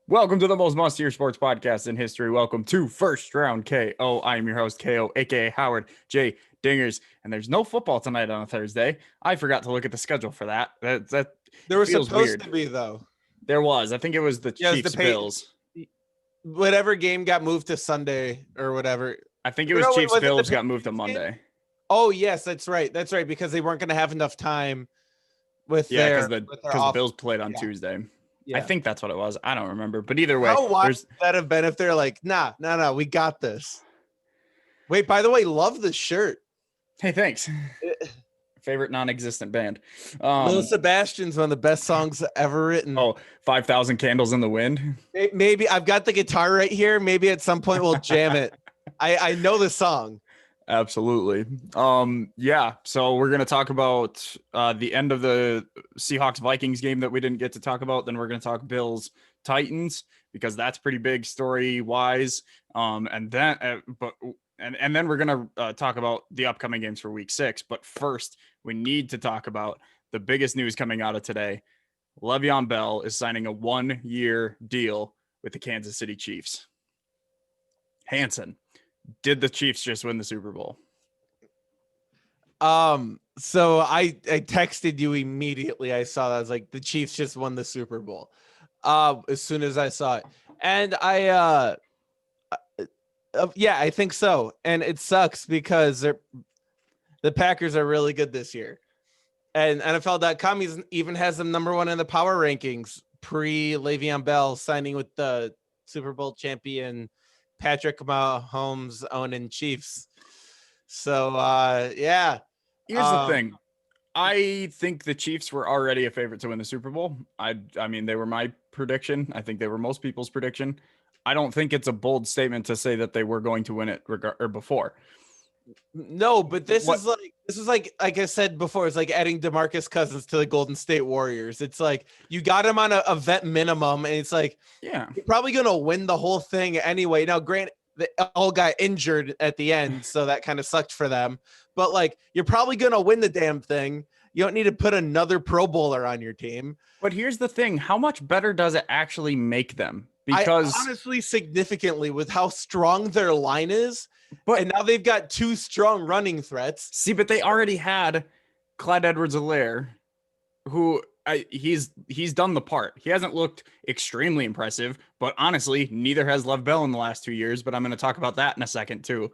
Welcome to the most must-hear sports podcast in history. Welcome to First Round KO. I am your host, KO, aka Howard J. Dingers. And there's no football tonight on a Thursday. I forgot to look at the schedule for that. That There was feels supposed weird. to be, though. There was. I think it was the Yeah, it was Chiefs the Bills. Whatever game got moved to Sunday or whatever. I think it was Chiefs Bills got moved to Monday. Game? Oh, yes, that's right. That's right, because they weren't going to have enough time with because the Bills played on Tuesday. Yeah. I think that's what it was. I don't remember. But either way, how wild would that have been if they're like, nah, we got this. Wait, by the way, love the shirt. Hey, thanks. Favorite non-existent band. Lil Sebastian's one of the best songs ever written. Oh, 5,000 Candles in the Wind. Maybe I've got the guitar right here. Maybe at some point we'll jam it. I know the song. Absolutely. Yeah. So we're going to talk about the end of the Seahawks Vikings game that we didn't get to talk about. Then we're going to talk Bills Titans because that's pretty big story wise. And then we're going to talk about the upcoming games for week 6. But first, we need to talk about the biggest news coming out of today. Lev Bell is signing a 1-year deal with the Kansas City Chiefs. Hanson, did the Chiefs just win the Super Bowl? So I texted you immediately. I saw that. I was like, the Chiefs just won the Super Bowl. As soon as I saw it. And I think so. And it sucks because the Packers are really good this year. And NFL.com even has them number 1 in the power rankings pre-Le'Veon Bell signing with the Super Bowl champion Patrick Mahomes owning Chiefs. So, yeah. Here's the thing. I think the Chiefs were already a favorite to win the Super Bowl. I mean, they were my prediction. I think they were most people's prediction. I don't think it's a bold statement to say that they were going to win it before. No, but this is like I said before, it's like adding DeMarcus Cousins to the Golden State Warriors. It's like you got him on a vet minimum, and it's like, yeah, you're probably gonna win the whole thing anyway. Now, Grant, they all got injured at the end, so that kind of sucked for them. But like, you're probably gonna win the damn thing. You don't need to put another Pro Bowler on your team. But here's the thing: how much better does it actually make them? Because honestly, significantly, with how strong their line is. And now they've got 2 strong running threats. See, but they already had Clyde Edwards-Helaire, who he's done the part. He hasn't looked extremely impressive, but honestly, neither has Lev Bell in the last 2 years. But I'm going to talk about that in a second too.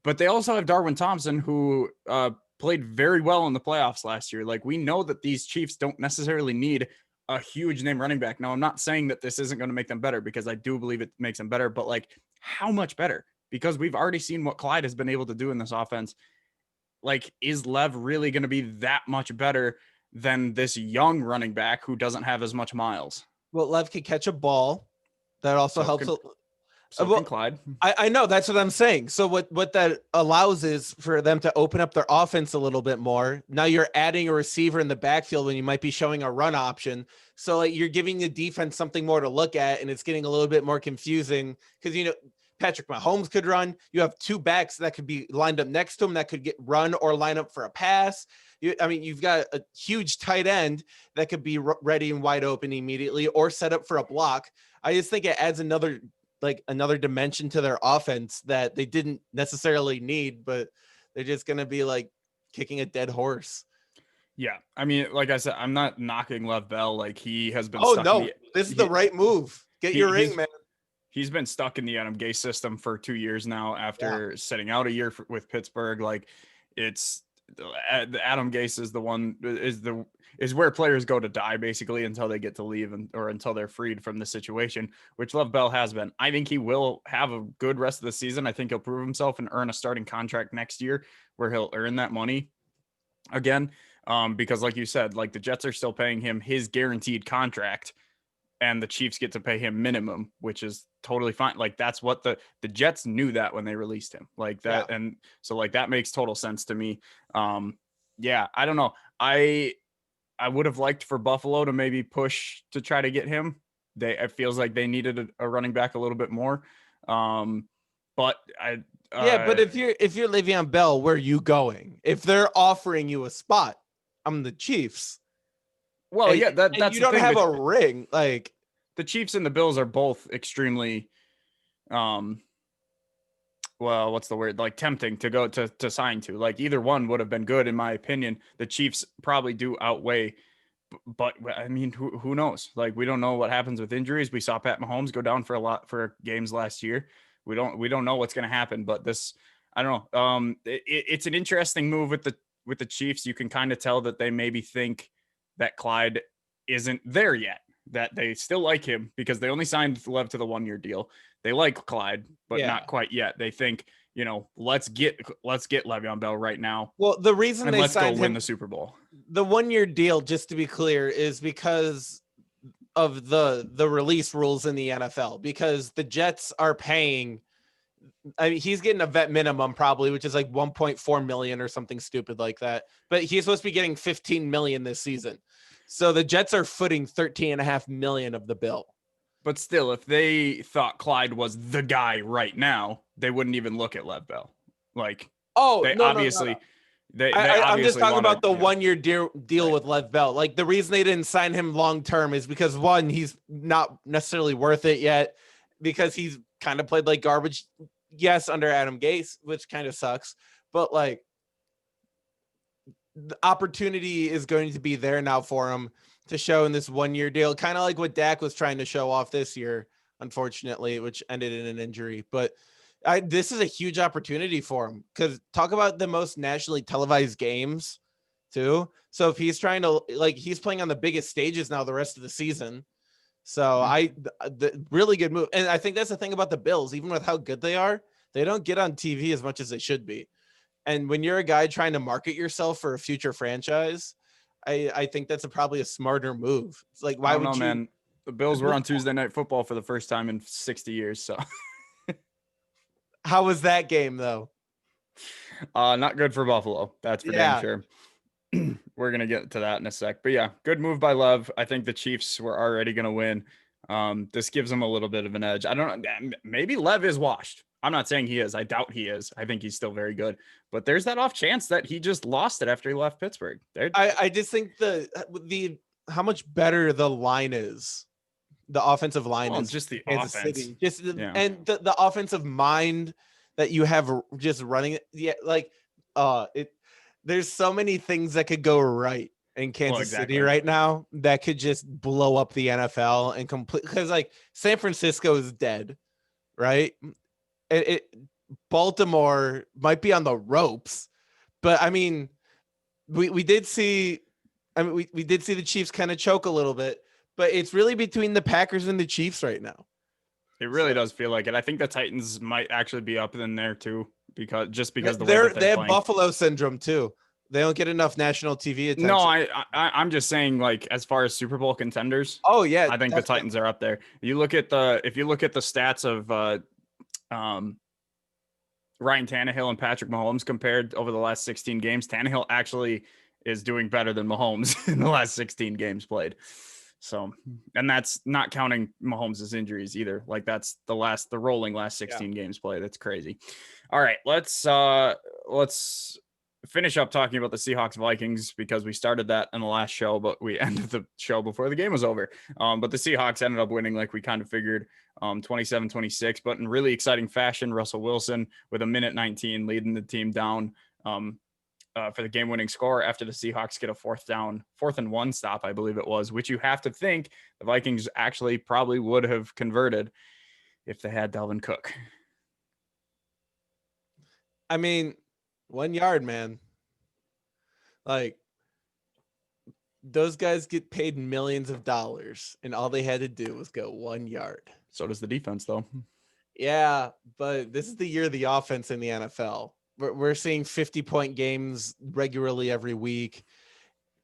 But they also have Darwin Thompson, who played very well in the playoffs last year. Like, we know that these Chiefs don't necessarily need a huge name running back. Now, I'm not saying that this isn't going to make them better, because I do believe it makes them better. But like, how much better? Because we've already seen what Clyde has been able to do in this offense. Like, is Lev really going to be that much better than this young running back who doesn't have as much miles? Well, Lev can catch a ball. That also helps. So can Clyde. I know, that's what I'm saying. So what that allows is for them to open up their offense a little bit more. Now you're adding a receiver in the backfield when you might be showing a run option. So like, you're giving the defense something more to look at, and it's getting a little bit more confusing because, you know, Patrick Mahomes could run. You have 2 backs that could be lined up next to him that could get run or line up for a pass. You've got a huge tight end that could be ready and wide open immediately or set up for a block. I just think it adds another dimension to their offense that they didn't necessarily need, but they're just going to be like kicking a dead horse. Yeah. I mean, like I said, I'm not knocking Lev Bell. Like, he has been this is the right move. Get your ring, man. He's been stuck in the Adam Gase system for 2 years now after setting out a year with Pittsburgh. Like, it's the Adam Gase is the one is where players go to die basically until they get to leave or until they're freed from the situation, which Lev Bell has been. I think he will have a good rest of the season. I think he'll prove himself and earn a starting contract next year where he'll earn that money again. Because like you said, like, the Jets are still paying him his guaranteed contract, and the Chiefs get to pay him minimum, which is totally fine. Like, that's what the Jets knew that when they released him like that. Yeah. And so like, that makes total sense to me. Yeah, I don't know. I would have liked for Buffalo to maybe push to try to get him. It feels like they needed a running back a little bit more. But if you're Le'Veon Bell, where are you going? If they're offering you a spot, I'm the Chiefs. Well, that's you don't have a ring. Like, the Chiefs and the Bills are both extremely, well, what's the word? Like tempting to go to sign to. Like either one would have been good in my opinion. The Chiefs probably do outweigh, but I mean, who knows? Like we don't know what happens with injuries. We saw Pat Mahomes go down for games last year. We don't know what's going to happen. But this, I don't know. It's an interesting move with the Chiefs. You can kind of tell that they maybe think that Clyde isn't there yet. That they still like him because they only signed Lev to the 1-year deal. They like Clyde, but not quite yet. They think, let's get Le'Veon Bell right now. Well, the reason and they let's signed go win him, the Super Bowl. the 1-year deal, just to be clear, is because of the release rules in the NFL, because the Jets are paying. I mean, he's getting a vet minimum probably, which is like 1.4 million or something stupid like that. But he's supposed to be getting 15 million this season. So the Jets are footing 13.5 million of the bill. But still, if they thought Clyde was the guy right now, they wouldn't even look at Lev Bell. Like, they obviously, I'm just talking about the 1-year deal right. with Lev Bell. Like the reason they didn't sign him long-term is because one, he's not necessarily worth it yet because he's kind of played like garbage. Yes, under Adam Gase, which kind of sucks, but like the opportunity is going to be there now for him to show in this 1-year deal, kind of like what Dak was trying to show off this year, unfortunately, which ended in an injury. But this is a huge opportunity for him because talk about the most nationally televised games too. So if he's trying to he's playing on the biggest stages now the rest of the season. So the really good move. And I think that's the thing about the Bills, even with how good they are, they don't get on TV as much as they should be. And when you're a guy trying to market yourself for a future franchise, I think that's probably a smarter move. It's like, why would you? Man, the Bills were on Tuesday Night Football for the first time in 60 years. So how was that game though? Not good for Buffalo. That's for damn sure. We're going to get to that in a sec. But yeah, good move by Lev. I think the Chiefs were already going to win. This gives them a little bit of an edge. I don't know. Maybe Lev is washed. I'm not saying he is. I doubt he is. I think he's still very good. But there's that off chance that he just lost it after he left Pittsburgh. I just think the how much better the line is. The offensive line is just the Kansas offense. City. And the offensive mind that you have just running it. Yeah, there's so many things that could go right in Kansas City right now that could just blow up the NFL and complete, because like San Francisco is dead, right? Baltimore might be on the ropes, but I mean, we did see the Chiefs kind of choke a little bit, but it's really between the Packers and the Chiefs right now. It really does feel like it. I think the Titans might actually be up in there too, because they have playing. Buffalo syndrome too. They don't get enough national TV attention. No, I'm just saying, like, as far as Super Bowl contenders. Oh yeah, I think the Titans are up there. If you look at the stats of Ryan Tannehill and Patrick Mahomes compared over the last 16 games, Tannehill actually is doing better than Mahomes in the last 16 games played. So, and that's not counting Mahomes' injuries either. Like that's the rolling last 16 games played. That's crazy. All right, let's finish up talking about the Seahawks Vikings because we started that in the last show, but we ended the show before the game was over. But the Seahawks ended up winning like we kind of figured, 27-26, but in really exciting fashion. Russell Wilson with a minute 19 leading the team down for the game-winning score after the Seahawks get a 4th and 1 stop, I believe it was, which you have to think the Vikings actually probably would have converted if they had Dalvin Cook. I mean, 1 yard, man. Like, those guys get paid millions of dollars, and all they had to do was go 1 yard. So does the defense, though. Yeah, but this is the year of the offense in the NFL. We're seeing 50-point games regularly every week.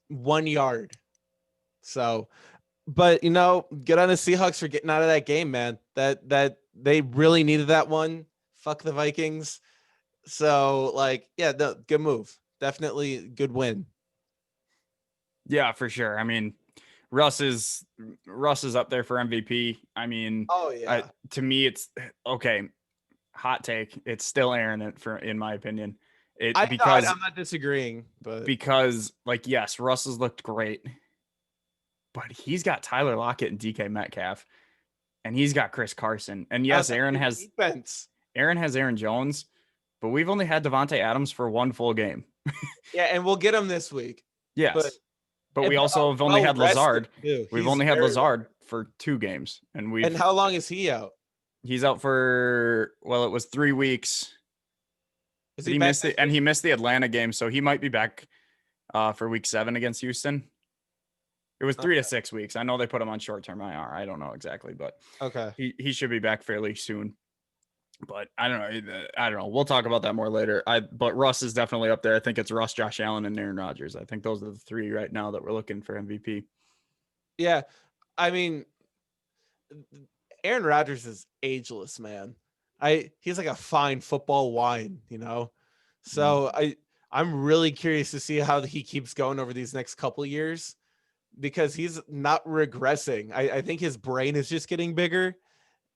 1 yard. So, but, good on the Seahawks for getting out of that game, man. That they really needed that one. Fuck the Vikings. So, good move. Definitely good win. Yeah, for sure. I mean, Russ is up there for MVP. I mean, to me, it's okay. Hot take. It's still Aaron in my opinion. I'm not disagreeing, but because yes, Russ has looked great, but he's got Tyler Lockett and DK Metcalf. and he's got Chris Carson. And yes, Aaron has defense. Aaron Jones, but we've only had Devontae Adams for one full game. Yeah, and we'll get him this week. Yes. But we also have only had Lazard. We've only had Lazard for 2 games. And how long is he out? He's out for, well, it was 3 weeks. He missed the Atlanta game, so he might be back for week 7 against Houston. It was 3 to 6 weeks. I know they put him on short-term IR. I don't know exactly, but okay, he should be back fairly soon. But I don't know. We'll talk about that more later. But Russ is definitely up there. I think it's Russ, Josh Allen, and Aaron Rodgers. I think those are the 3 right now that we're looking for MVP. Yeah, I mean, Aaron Rodgers is ageless, man. He's like a fine football wine, you know. So I'm really curious to see how he keeps going over these next couple of years, because he's not regressing. I think his brain is just getting bigger,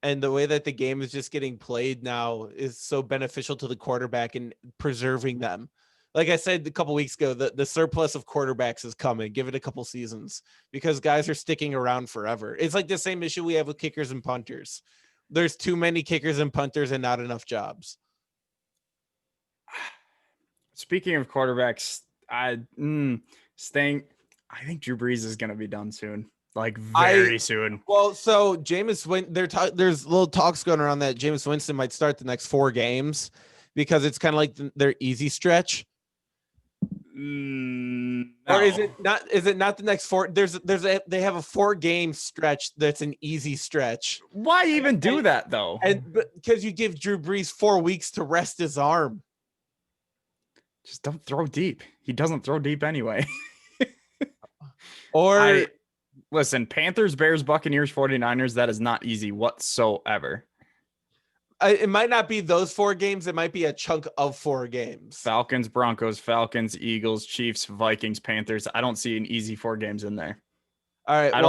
and the way that the game is just getting played now is so beneficial to the quarterback and preserving them. Like I said a couple weeks ago, the surplus of quarterbacks is coming. Give it a couple seasons, because guys are sticking around forever. It's like the same issue we have with kickers and punters. There's too many kickers and punters and not enough jobs. Speaking of quarterbacks, I think Drew Brees is going to be done soon. Like very soon. Well, so Jameis there's little talks going around that Jameis Winston might start the next 4 games, because it's kind of like their easy stretch. No. Or is it not? Is it not the next 4? They have a 4-game stretch that's an easy stretch. Why even do that though? Because you give Drew Brees 4 weeks to rest his arm. Just don't throw deep. He doesn't throw deep anyway. Listen, Panthers, Bears, Buccaneers, 49ers, that is not easy whatsoever. It might not be those 4 games. It might be a chunk of 4 games. Falcons, Broncos, Falcons, Eagles, Chiefs, Vikings, Panthers. I don't see an easy 4 games in there. All right. I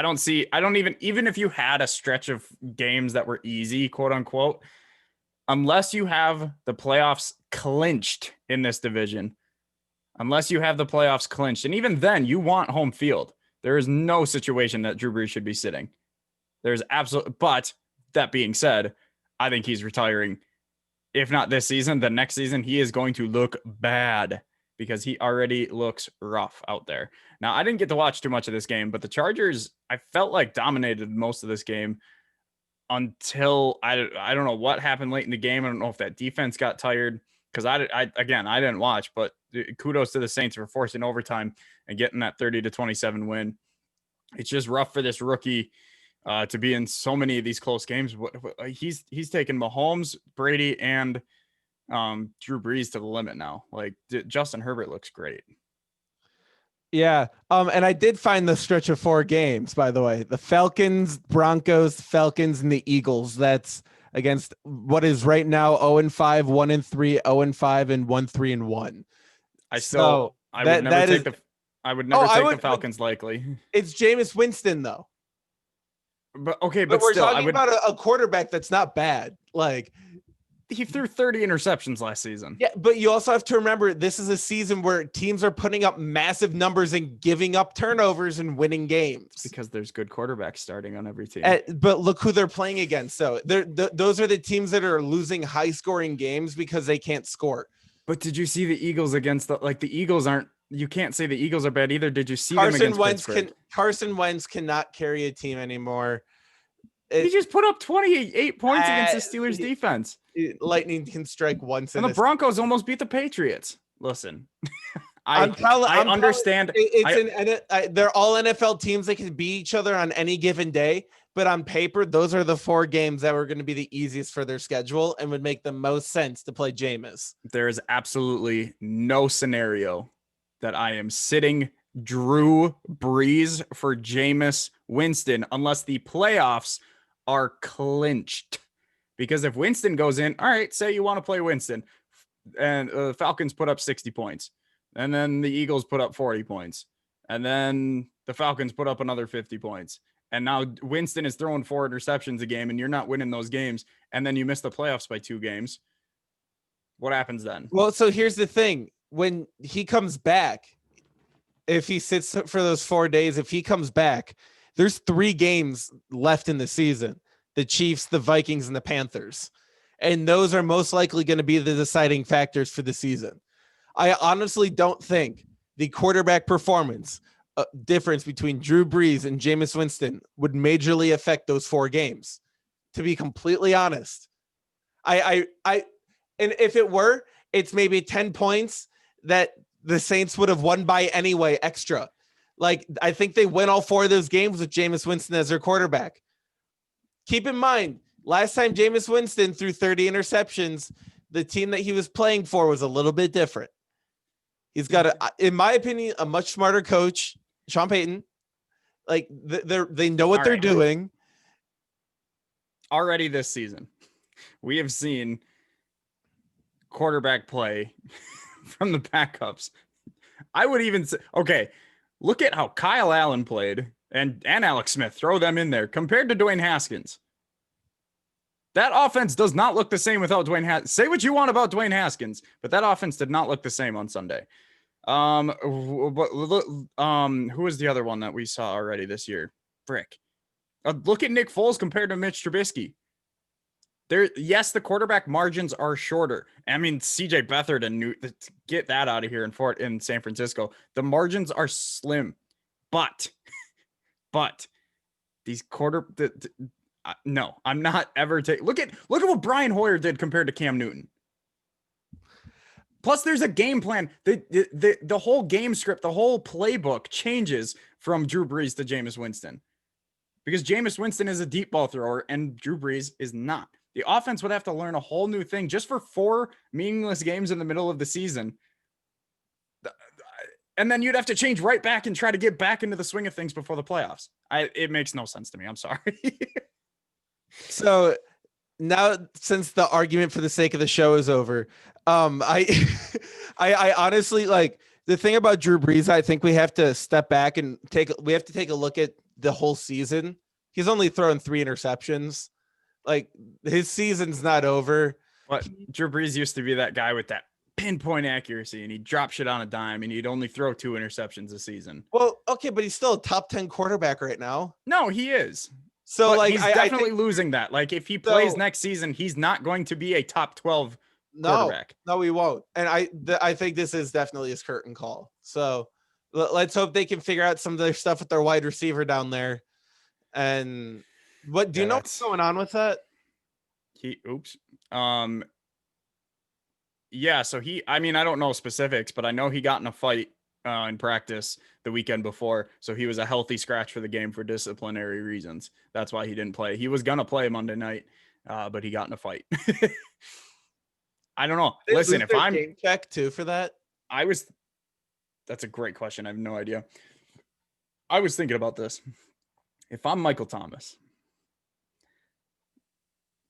don't even if you had a stretch of games that were easy, quote unquote, unless you have the playoffs clinched in this division, and even then you want home field. There is no situation that Drew Brees should be sitting. But that being said, I think he's retiring. If not this season, the next season, he is going to look bad, because he already looks rough out there. Now, I didn't get to watch too much of this game, but the Chargers, I felt like dominated most of this game until I don't know what happened late in the game. I don't know if that defense got tired, because I didn't watch, but kudos to the Saints for forcing overtime and getting that 30-27 win. It's just rough for this rookie to be in so many of these close games. He's taken Mahomes, Brady, and Drew Brees to the limit now. Like Justin Herbert looks great. Yeah. And I did find the stretch of 4 games, by the way. The Falcons, Broncos, Falcons, and the Eagles. That's against what is right now 0-5, 1-3, 0-5, and 1-3-1. I would never take the Falcons likely. It's Jameis Winston though. But okay, but we're still, talking about a quarterback that's not bad. Like, he threw 30 interceptions last season. Yeah, but you also have to remember, this is a season where teams are putting up massive numbers and giving up turnovers and winning games. Because there's good quarterbacks starting on every team. But look who they're playing against. So those are the teams that are losing high-scoring games because they can't score. But did you see the Eagles against the Eagles aren't? You can't say the Eagles are bad either. Did you see them against Pittsburgh? Carson Wentz cannot carry a team anymore. He just put up 28 points against the Steelers defense. Lightning can strike once. And the Broncos almost beat the Patriots. Listen, I understand. They're all NFL teams that can beat each other on any given day. But on paper, those are the 4 games that were going to be the easiest for their schedule and would make the most sense to play Jameis. There is absolutely no scenario that I am sitting Drew Brees for Jameis Winston unless the playoffs are clinched. Because if Winston goes in, all right, say you want to play Winston, and the Falcons put up 60 points, and then the Eagles put up 40 points, and then the Falcons put up another 50 points. And now Winston is throwing 4 interceptions a game, and you're not winning those games, and then you miss the playoffs by 2 games. What happens then? Well, so here's the thing. When he comes back, if he sits for those 4 days, if he comes back, There's 3 games left in the season: the Chiefs, the Vikings, and the Panthers. And those are most likely going to be the deciding factors for the season. I honestly don't think the quarterback performance difference between Drew Brees and Jameis Winston would majorly affect those 4 games. To be completely honest, and if it were, it's maybe 10 points that the Saints would have won by anyway, extra. Like, I think they win all 4 of those games with Jameis Winston as their quarterback. Keep in mind, last time Jameis Winston threw 30 interceptions, the team that he was playing for was a little bit different. He's got, in my opinion, a much smarter coach, Sean Payton. Like, they know what they're doing. Already this season, we have seen quarterback play from the backups. I would even say, okay, look at how Kyle Allen played and Alex Smith, throw them in there compared to Dwayne Haskins. That offense does not look the same without Dwayne Haskins. Say what you want about Dwayne Haskins, but that offense did not look the same on Sunday. Who was the other one that we saw already this year? Frick. Look at Nick Foles compared to Mitch Trubisky. Yes, the quarterback margins are shorter. I mean, CJ Beathard and get that out of here in San Francisco. The margins are slim, but these no, I'm not ever taking. Look at what Brian Hoyer did compared to Cam Newton. Plus, there's a game plan. The whole game script, the whole playbook changes from Drew Brees to Jameis Winston, because Jameis Winston is a deep ball thrower and Drew Brees is not. The offense would have to learn a whole new thing just for 4 meaningless games in the middle of the season. And then you'd have to change right back and try to get back into the swing of things before the playoffs. It makes no sense to me. I'm sorry. So now, since the argument for the sake of the show is over, I honestly, like, the thing about Drew Brees, I think we have to step back and take a look at the whole season. He's only thrown 3 interceptions. Like, his season's not over. But Drew Brees used to be that guy with that pinpoint accuracy, and he'd drop shit on a dime, and he'd only throw 2 interceptions a season. Well, okay, but he's still a top 10 quarterback right now. No, he is. So, but like, he's definitely losing that. Like, if he plays next season, he's not going to be a top 12 quarterback. No, he won't. And I think this is definitely his curtain call. So let's hope they can figure out some of their stuff with their wide receiver down there. And what do you know what's going on with that? Yeah, so I don't know specifics, but I know he got in a fight in practice the weekend before, so he was a healthy scratch for the game for disciplinary reasons. That's why he didn't play. He was gonna play Monday night, but he got in a fight. I don't know. Listen, if I'm game check too for that, that's a great question. I have no idea. I was thinking about this. If I'm Michael Thomas,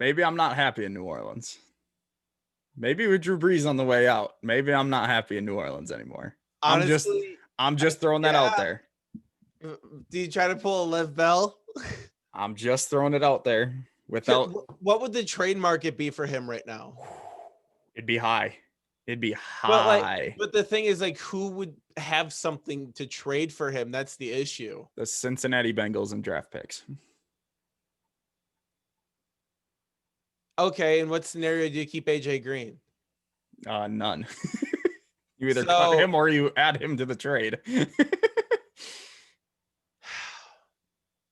maybe I'm not happy in New Orleans. Maybe with Drew Brees on the way out, maybe I'm not happy in New Orleans anymore. Honestly, I'm just throwing that out there. Do you try to pull a Lev Bell? I'm just throwing it out there. What would the trade market be for him right now? It'd be high. But the thing is, like, who would have something to trade for him? That's the issue. The Cincinnati Bengals and draft picks. Okay, in what scenario do you keep AJ Green? None. You either cut him or you add him to the trade.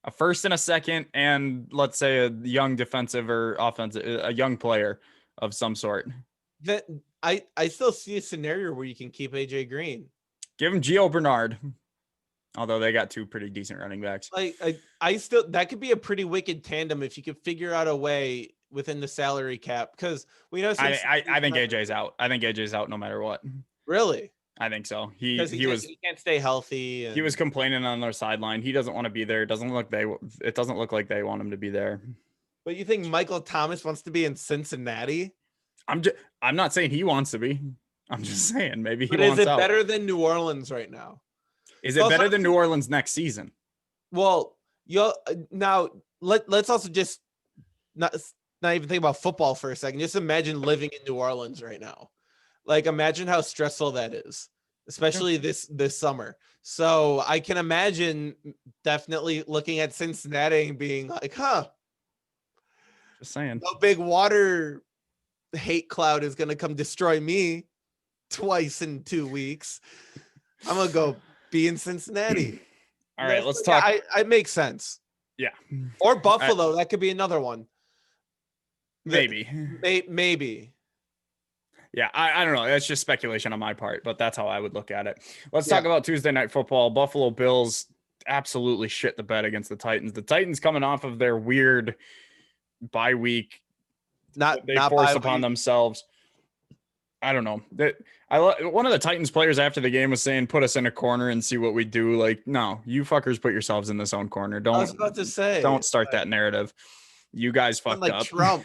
A first and a second, and let's say a young defensive or offensive, a young player of some sort. That I still see a scenario where you can keep AJ Green. Give him Gio Bernard. Although they got 2 pretty decent running backs. Like, I still, that could be a pretty wicked tandem if you could figure out a way within the salary cap, because we know. I think AJ's out. I think AJ's out no matter what. Really? I think so. He can't stay healthy. He was complaining on their sideline. He doesn't want to be there. It doesn't look like they want him to be there. But you think Michael Thomas wants to be in Cincinnati? I'm not saying he wants to be. I'm just saying maybe he but wants out. Is it better than New Orleans right now? Is it better than New Orleans next season? Well, now let's also just not even think about football for a second. Just imagine living in New Orleans right now. Like, imagine how stressful that is. especially this summer. So I can imagine definitely looking at Cincinnati and being like, Just saying. no big water hate cloud is going to come destroy me twice in 2 weeks. I'm going to go be in Cincinnati. All right, let's talk. I makes sense. Yeah. Or Buffalo. That could be another one. Maybe. Maybe. Yeah, I don't know. That's just speculation on my part, but that's how I would look at it. Let's talk about Tuesday Night Football. Buffalo Bills absolutely shit the bed against the Titans. The Titans coming off of their weird bye week. They force upon themselves. I don't know. One of the Titans players after the game was saying, "Put us in a corner and see what we do." Like, no, you fuckers put yourselves in this own corner. I was about to say, don't start that narrative. You guys fucked up. Trump.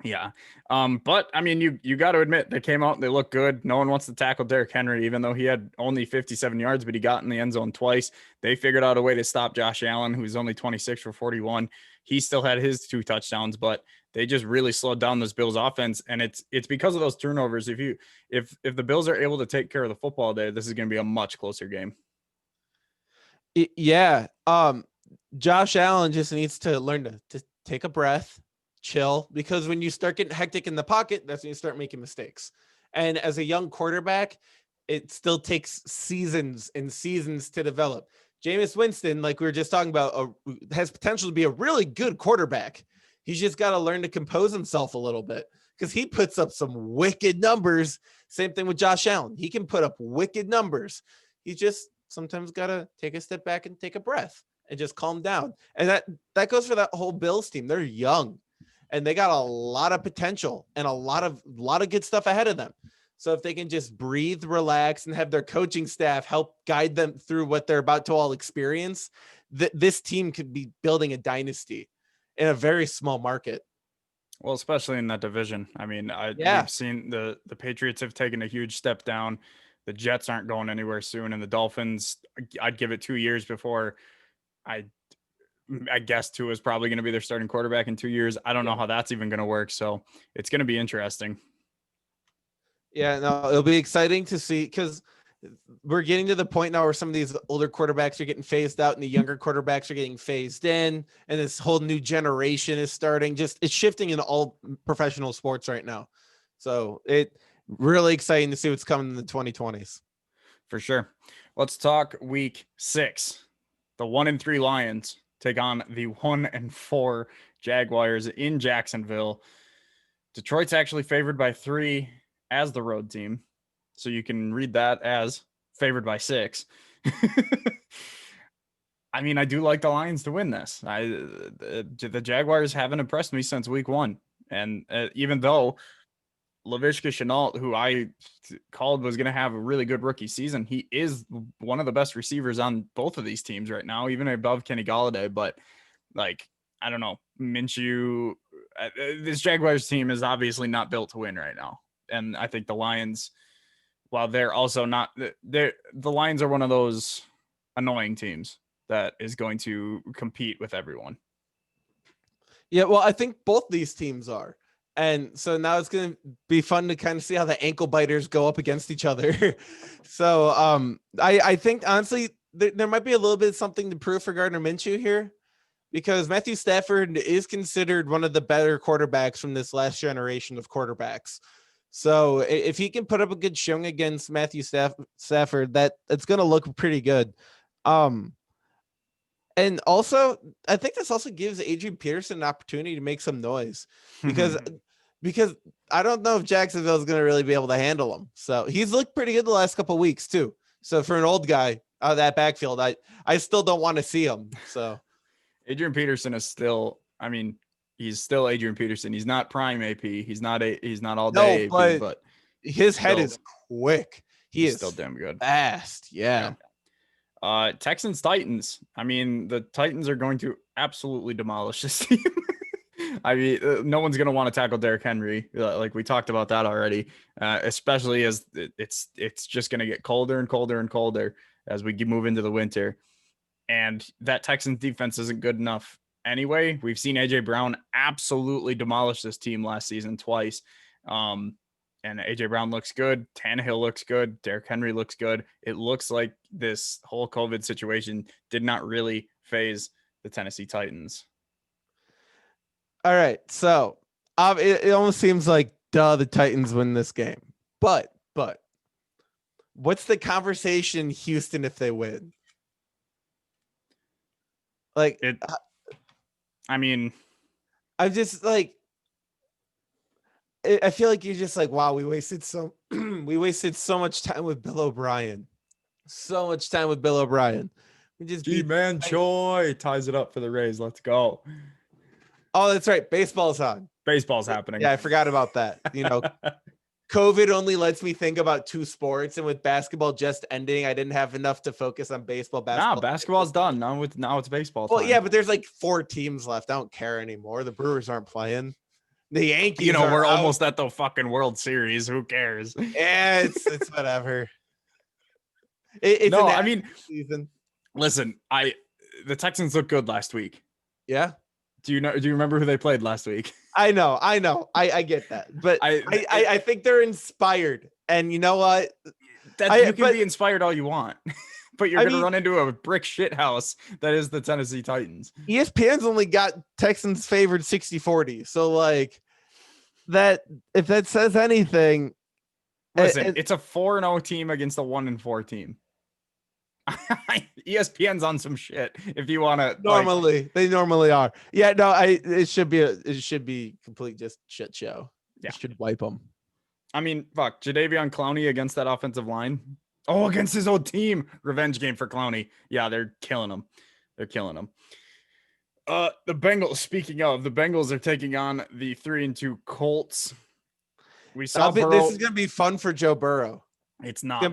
Yeah. But I mean, you got to admit they came out and they look good. No one wants to tackle Derrick Henry, even though he had only 57 yards, but he got in the end zone twice. They figured out a way to stop Josh Allen, who's only 26 for 41. He still had his 2 touchdowns, but they just really slowed down this Bills offense. And it's because of those turnovers. If the Bills are able to take care of the football day, this is going to be a much closer game. Yeah. Josh Allen just needs to learn to take a breath, chill, because when you start getting hectic in the pocket, that's when you start making mistakes. And as a young quarterback, it still takes seasons and seasons to develop. Jameis Winston, like we were just talking about, has potential to be a really good quarterback. He's just got to learn to compose himself a little bit because he puts up some wicked numbers. Same thing with Josh Allen. He can put up wicked numbers. He just sometimes got to take a step back and take a breath and just calm down. And that goes for that whole Bills team. They're young and they got a lot of potential and a lot of good stuff ahead of them. So if they can just breathe, relax, and have their coaching staff help guide them through what they're about to all experience, this team could be building a dynasty in a very small market. Well, especially in that division. I mean, we've seen the Patriots have taken a huge step down. The Jets aren't going anywhere soon. And the Dolphins, I'd give it 2 years before I guess Tua is probably going to be their starting quarterback in 2 years. I don't know how that's even going to work. So it's going to be interesting. Yeah, no, it'll be exciting to see because we're getting to the point now where some of these older quarterbacks are getting phased out and the younger quarterbacks are getting phased in. And this whole new generation is starting. It's shifting in all professional sports right now. So it really exciting to see what's coming in the 2020s. For sure. Let's talk week 6. The 1-3 Lions take on the 1-4 Jaguars in Jacksonville. Detroit's actually favored by 3 as the road team. So you can read that as favored by 6. I mean, I do like the Lions to win this. The Jaguars haven't impressed me since week 1. And even though Laviska Shenault, who I called was going to have a really good rookie season, he is one of the best receivers on both of these teams right now, even above Kenny Golladay. But like, I don't know, Minshew, this Jaguars team is obviously not built to win right now. And I think the Lions, while they're also not, the Lions are one of those annoying teams that is going to compete with everyone. Yeah, well, I think both these teams are. And so now it's going to be fun to kind of see how the ankle biters go up against each other. So I think, honestly, there might be a little bit of something to prove for Gardner Minshew here because Matthew Stafford is considered one of the better quarterbacks from this last generation of quarterbacks. So if he can put up a good showing against Matthew Stafford, that's going to look pretty good. And also, I think this also gives Adrian Peterson an opportunity to make some noise because I don't know if Jacksonville is going to really be able to handle him. So he's looked pretty good the last couple of weeks too. So for an old guy out of that backfield, I still don't want to see him. So Adrian Peterson is still, I mean, he's still Adrian Peterson. He's not prime AP. He's not all day AP, but his head is quick. He's still damn good. Fast. Yeah. Texans Titans. I mean, the Titans are going to absolutely demolish this team. I mean, no one's going to want to tackle Derrick Henry. Like we talked about that already, especially as it's just going to get colder and colder and colder as we move into the winter. And that Texans defense isn't good enough anyway. We've seen AJ Brown absolutely demolish this team last season twice. and AJ Brown looks good. Tannehill looks good. Derrick Henry looks good. It looks like this whole COVID situation did not really phase the Tennessee Titans. All right. So it almost seems like, the Titans win this game. But what's the conversation Houston if they win? Like, I mean, I'm just like, I feel like you're just like, wow, we wasted so much time with Bill O'Brien. So much time with Bill O'Brien. We just G-Man Choi ties it up for the Rays. Let's go. Oh, that's right. Baseball's on. Baseball's happening. Yeah, I forgot about that. You know, COVID only lets me think about 2 sports, and with basketball just ending, I didn't have enough to focus on baseball. Nah, basketball's done. Now it's baseball time. Well, yeah, but there's like 4 teams left. I don't care anymore. The Brewers aren't playing. The Yankees, we're almost at the fucking World Series. Who cares? Yeah, it's whatever. I mean, season. Listen, the Texans looked good last week. Yeah. Do you remember who they played last week? I know. I get that, but I think they're inspired, and you know what? You can be inspired all you want, but you're going to run into a brick shit house that is the Tennessee Titans. ESPN's only got Texans favored 60-40. So like that, if that says anything, listen, it's a 4-0 team against a 1-4 team. ESPN's on some shit. If you want to, they normally are. Yeah, no, it should be complete just shit show. Yeah, you should wipe them. I mean, fuck, Jadeveon Clowney against that offensive line. Oh, against his old team. Revenge game for Clowney. Yeah, they're killing him. The Bengals. Speaking of, the Bengals are taking on the 3-2 Colts. We saw this is gonna be fun for Joe Burrow. It's not.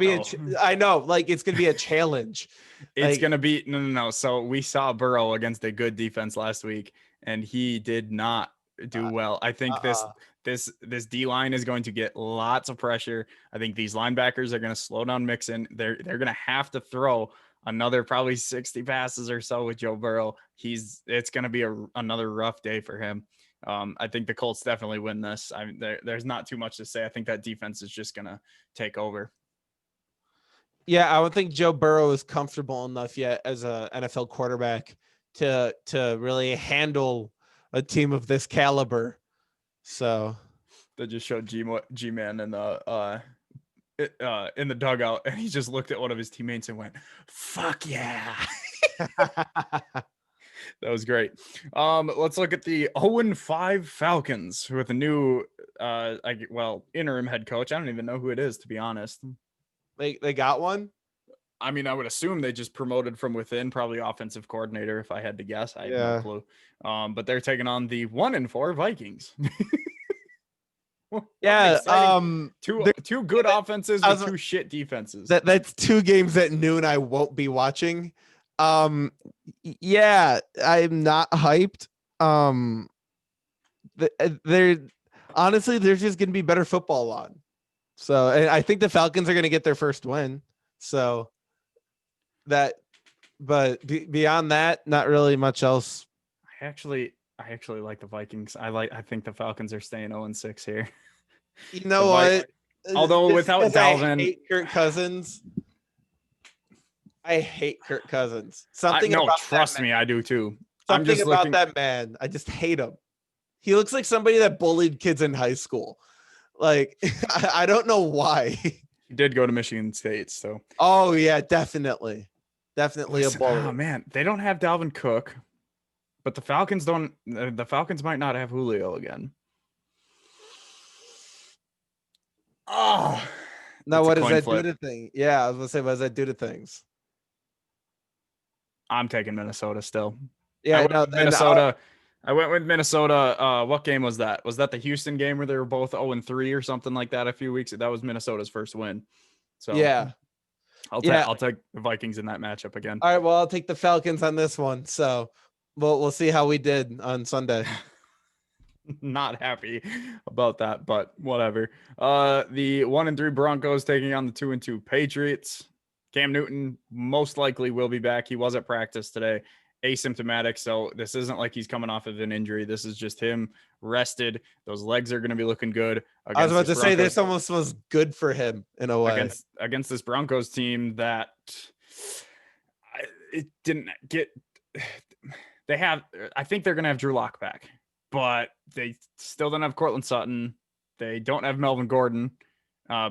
I know, like it's gonna be a challenge. It's gonna be no. So we saw Burrow against a good defense last week, and he did not do well. I think this D line is going to get lots of pressure. I think these linebackers are going to slow down Mixon. They're going to have to throw another probably 60 passes or so with Joe Burrow. It's going to be another rough day for him. I think the Colts definitely win this. I mean, there's not too much to say. I think that defense is just going to take over. Yeah, I don't think Joe Burrow is comfortable enough yet as a NFL quarterback to really handle a team of this caliber. So they just showed G-Man in the dugout, and he just looked at one of his teammates and went, "Fuck yeah." That was great. Let's look at the 0-5 Falcons with a new interim head coach. I don't even know who it is, to be honest. They got one? I mean, I would assume they just promoted from within, probably offensive coordinator, if I had to guess. I have no clue. But they're taking on the 1-4 Vikings. Yeah. Two good offenses with 2 shit defenses. That's 2 games at noon I won't be watching. Yeah, I'm not hyped. There's just gonna be better football on. So, and I think the Falcons are gonna get their first win. So but beyond that, not really much else. I actually like the Vikings. I think the Falcons are staying 0-6 here. You know what? Although without Dalvin, I hate Kirk Cousins. I hate Kirk Cousins. Trust me, I do too. Something about that man. I just hate him. He looks like somebody that bullied kids in high school. Like, I don't know why. He did go to Michigan State, so. Oh yeah, definitely a bully. Oh man, they don't have Dalvin Cook, but the Falcons don't. The Falcons might not have Julio again. Oh, now what does that do to things? Yeah, I was gonna say, what does that do to things? I'm taking Minnesota still. Yeah, Minnesota. I went with Minnesota. What game was that? Was that the Houston game where they were both 0-3 or something like that a few weeks ago? That was Minnesota's first win. So yeah, I'll take the Vikings in that matchup again. All right, well, I'll take the Falcons on this one. So we'll see how we did on Sunday. Not happy about that, but whatever. The 1-3 Broncos taking on the 2-2 Patriots. Cam Newton most likely will be back. He was at practice today, asymptomatic. So this isn't like he's coming off of an injury. This is just him rested. Those legs are going to be looking good. I was about to say this almost was good for him in a way against this Broncos team that it didn't get. They have, I think they're going to have Drew Lock back, but they still don't have Cortland Sutton. They don't have Melvin Gordon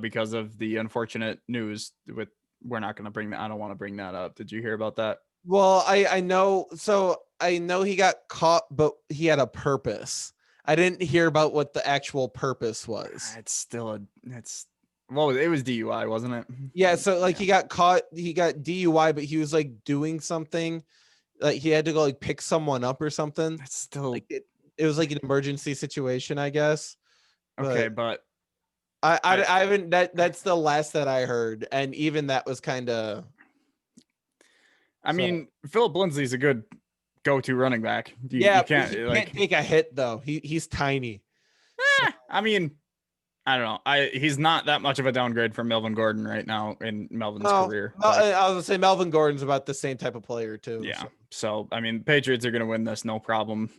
because of the unfortunate news with, we're not going to bring that. I don't want to bring that up. Did you hear about that? Well, I know. So I know he got caught, but he had a purpose. I didn't hear about what the actual purpose was. It's still it was DUI, wasn't it? Yeah. So like he got caught, he got DUI, but he was like doing something, like he had to go like pick someone up or something. That's still like it was like an emergency situation, I guess. Okay, but I haven't, that's the last that I heard. And even that was kind of, I mean, Philip Lindsay's a good go-to running back. You can't take a hit though. He's tiny. I mean, I don't know. He's not that much of a downgrade from Melvin Gordon right now in Melvin's career. I was gonna say Melvin Gordon's about the same type of player too. Yeah. So I mean, Patriots are gonna win this, no problem.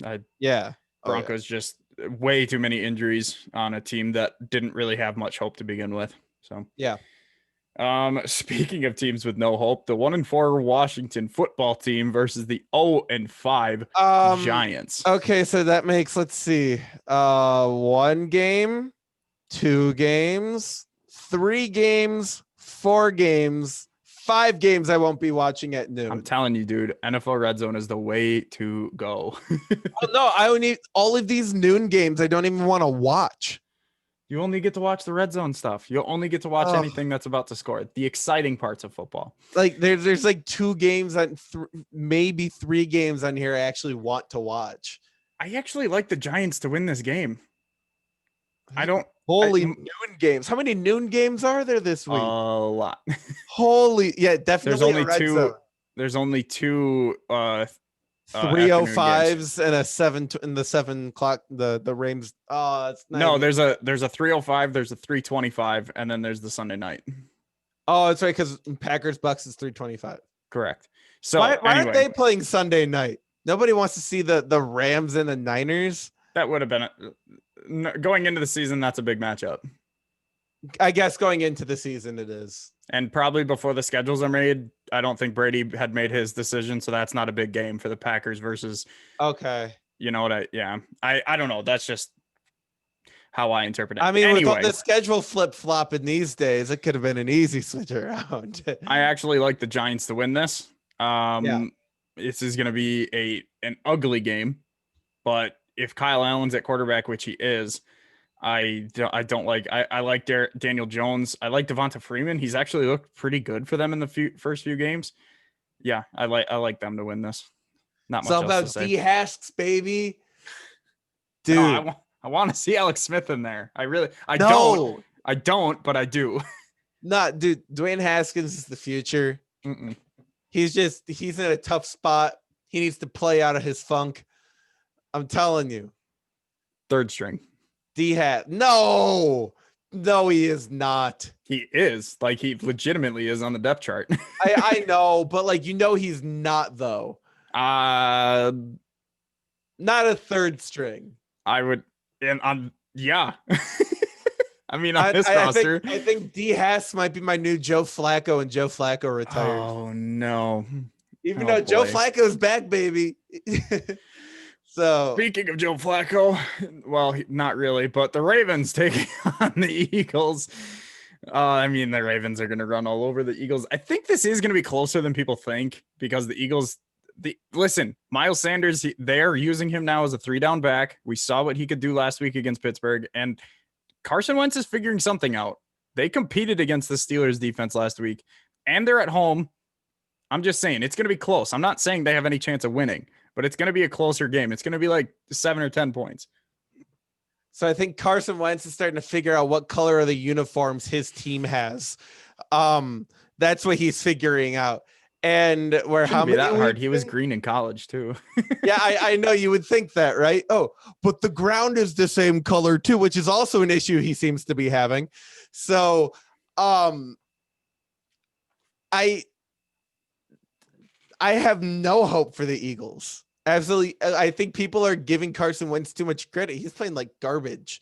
Broncos just way too many injuries on a team that didn't really have much hope to begin with. So yeah. Speaking of teams with no hope, the 1-4 Washington football team versus the 0-5 Giants. Okay, so that makes, let's see, 1 game, 2 games, 3 games, 4 games, 5 games I won't be watching at noon. I'm telling you, dude, NFL Red Zone is the way to go. No, I only all of these noon games I don't even want to watch. You only get to watch the red zone stuff. You'll only get to watch anything that's about to score. The exciting parts of football. Like there's like 2 games on maybe 3 games on here I actually want to watch. I actually like the Giants to win this game. Noon games. How many noon games are there this week? A lot. Definitely. There's only two 3:05s and a 7 in the 7 o'clock. The Rams. There's a 3:05, there's a 3:25, and then there's the Sunday night. Oh, that's right, because Packers Bucks is 3:25. Correct. So why aren't they playing Sunday night? Nobody wants to see the Rams and the Niners. That would have been going into the season. That's a big matchup. I guess going into the season it is. And probably before the schedules are made, I don't think Brady had made his decision, so that's not a big game for the Packers versus. Okay. You know what? I don't know. That's just how I interpret it. I mean, with all the schedule flip-flopping these days, it could have been an easy switch around. I actually like the Giants to win this. This is going to be an ugly game, but if Kyle Allen's at quarterback, which he is, I like Daniel Jones. I like Devonta Freeman. He's actually looked pretty good for them in the first few games. Yeah, I like them to win this. Not much else to say. D Hasks, baby. Dude, no, I want to see Alex Smith in there. I don't, but I do. Dude, Dwayne Haskins is the future. Mm-mm. He's in a tough spot. He needs to play out of his funk. I'm telling you. 3rd string. D-Hat. No, he is not. He is. Like, he legitimately is on the depth chart. I know, but like, he's not though. Not a 3rd string. I would, and yeah. I mean, on this roster, I think D Hass might be my new Joe Flacco, and Joe Flacco retired. Oh no! Even though Joe Flacco's back, baby. So speaking of Joe Flacco, well, not really, but the Ravens taking on the Eagles. I mean, the Ravens are going to run all over the Eagles. I think this is going to be closer than people think because the Eagles. Listen, Miles Sanders, they're using him now as a 3-down back. We saw what he could do last week against Pittsburgh, and Carson Wentz is figuring something out. They competed against the Steelers defense last week, and they're at home. I'm just saying it's going to be close. I'm not saying they have any chance of winning, but it's going to be a closer game. It's going to be like 7 or 10 points. So I think Carson Wentz is starting to figure out what color of the uniforms his team has. That's what he's figuring out. And where how many that hard? He was green in college too. Yeah, I know you would think that, right? Oh, but the ground is the same color too, which is also an issue he seems to be having. So, I I have no hope for the Eagles. Absolutely. I think people are giving Carson Wentz too much credit. He's playing like garbage.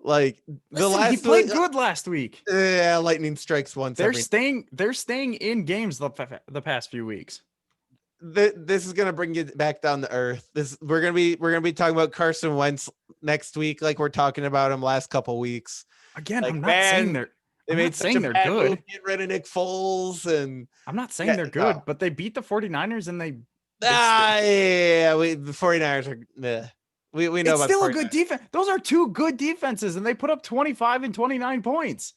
Like he played good last week. Yeah, lightning strikes once. They're staying in games the past few weeks. This is gonna bring you back down to earth. We're gonna be talking about Carson Wentz next week, like we're talking about him last couple weeks. Again, like, I'm not saying they're. I'm not saying they're good. Get rid of Nick Foles, and I'm not saying they're good, but they beat the 49ers and they. The 49ers are. We know it's about still a good defense. Those are two good defenses, and they put up 25 and 29 points.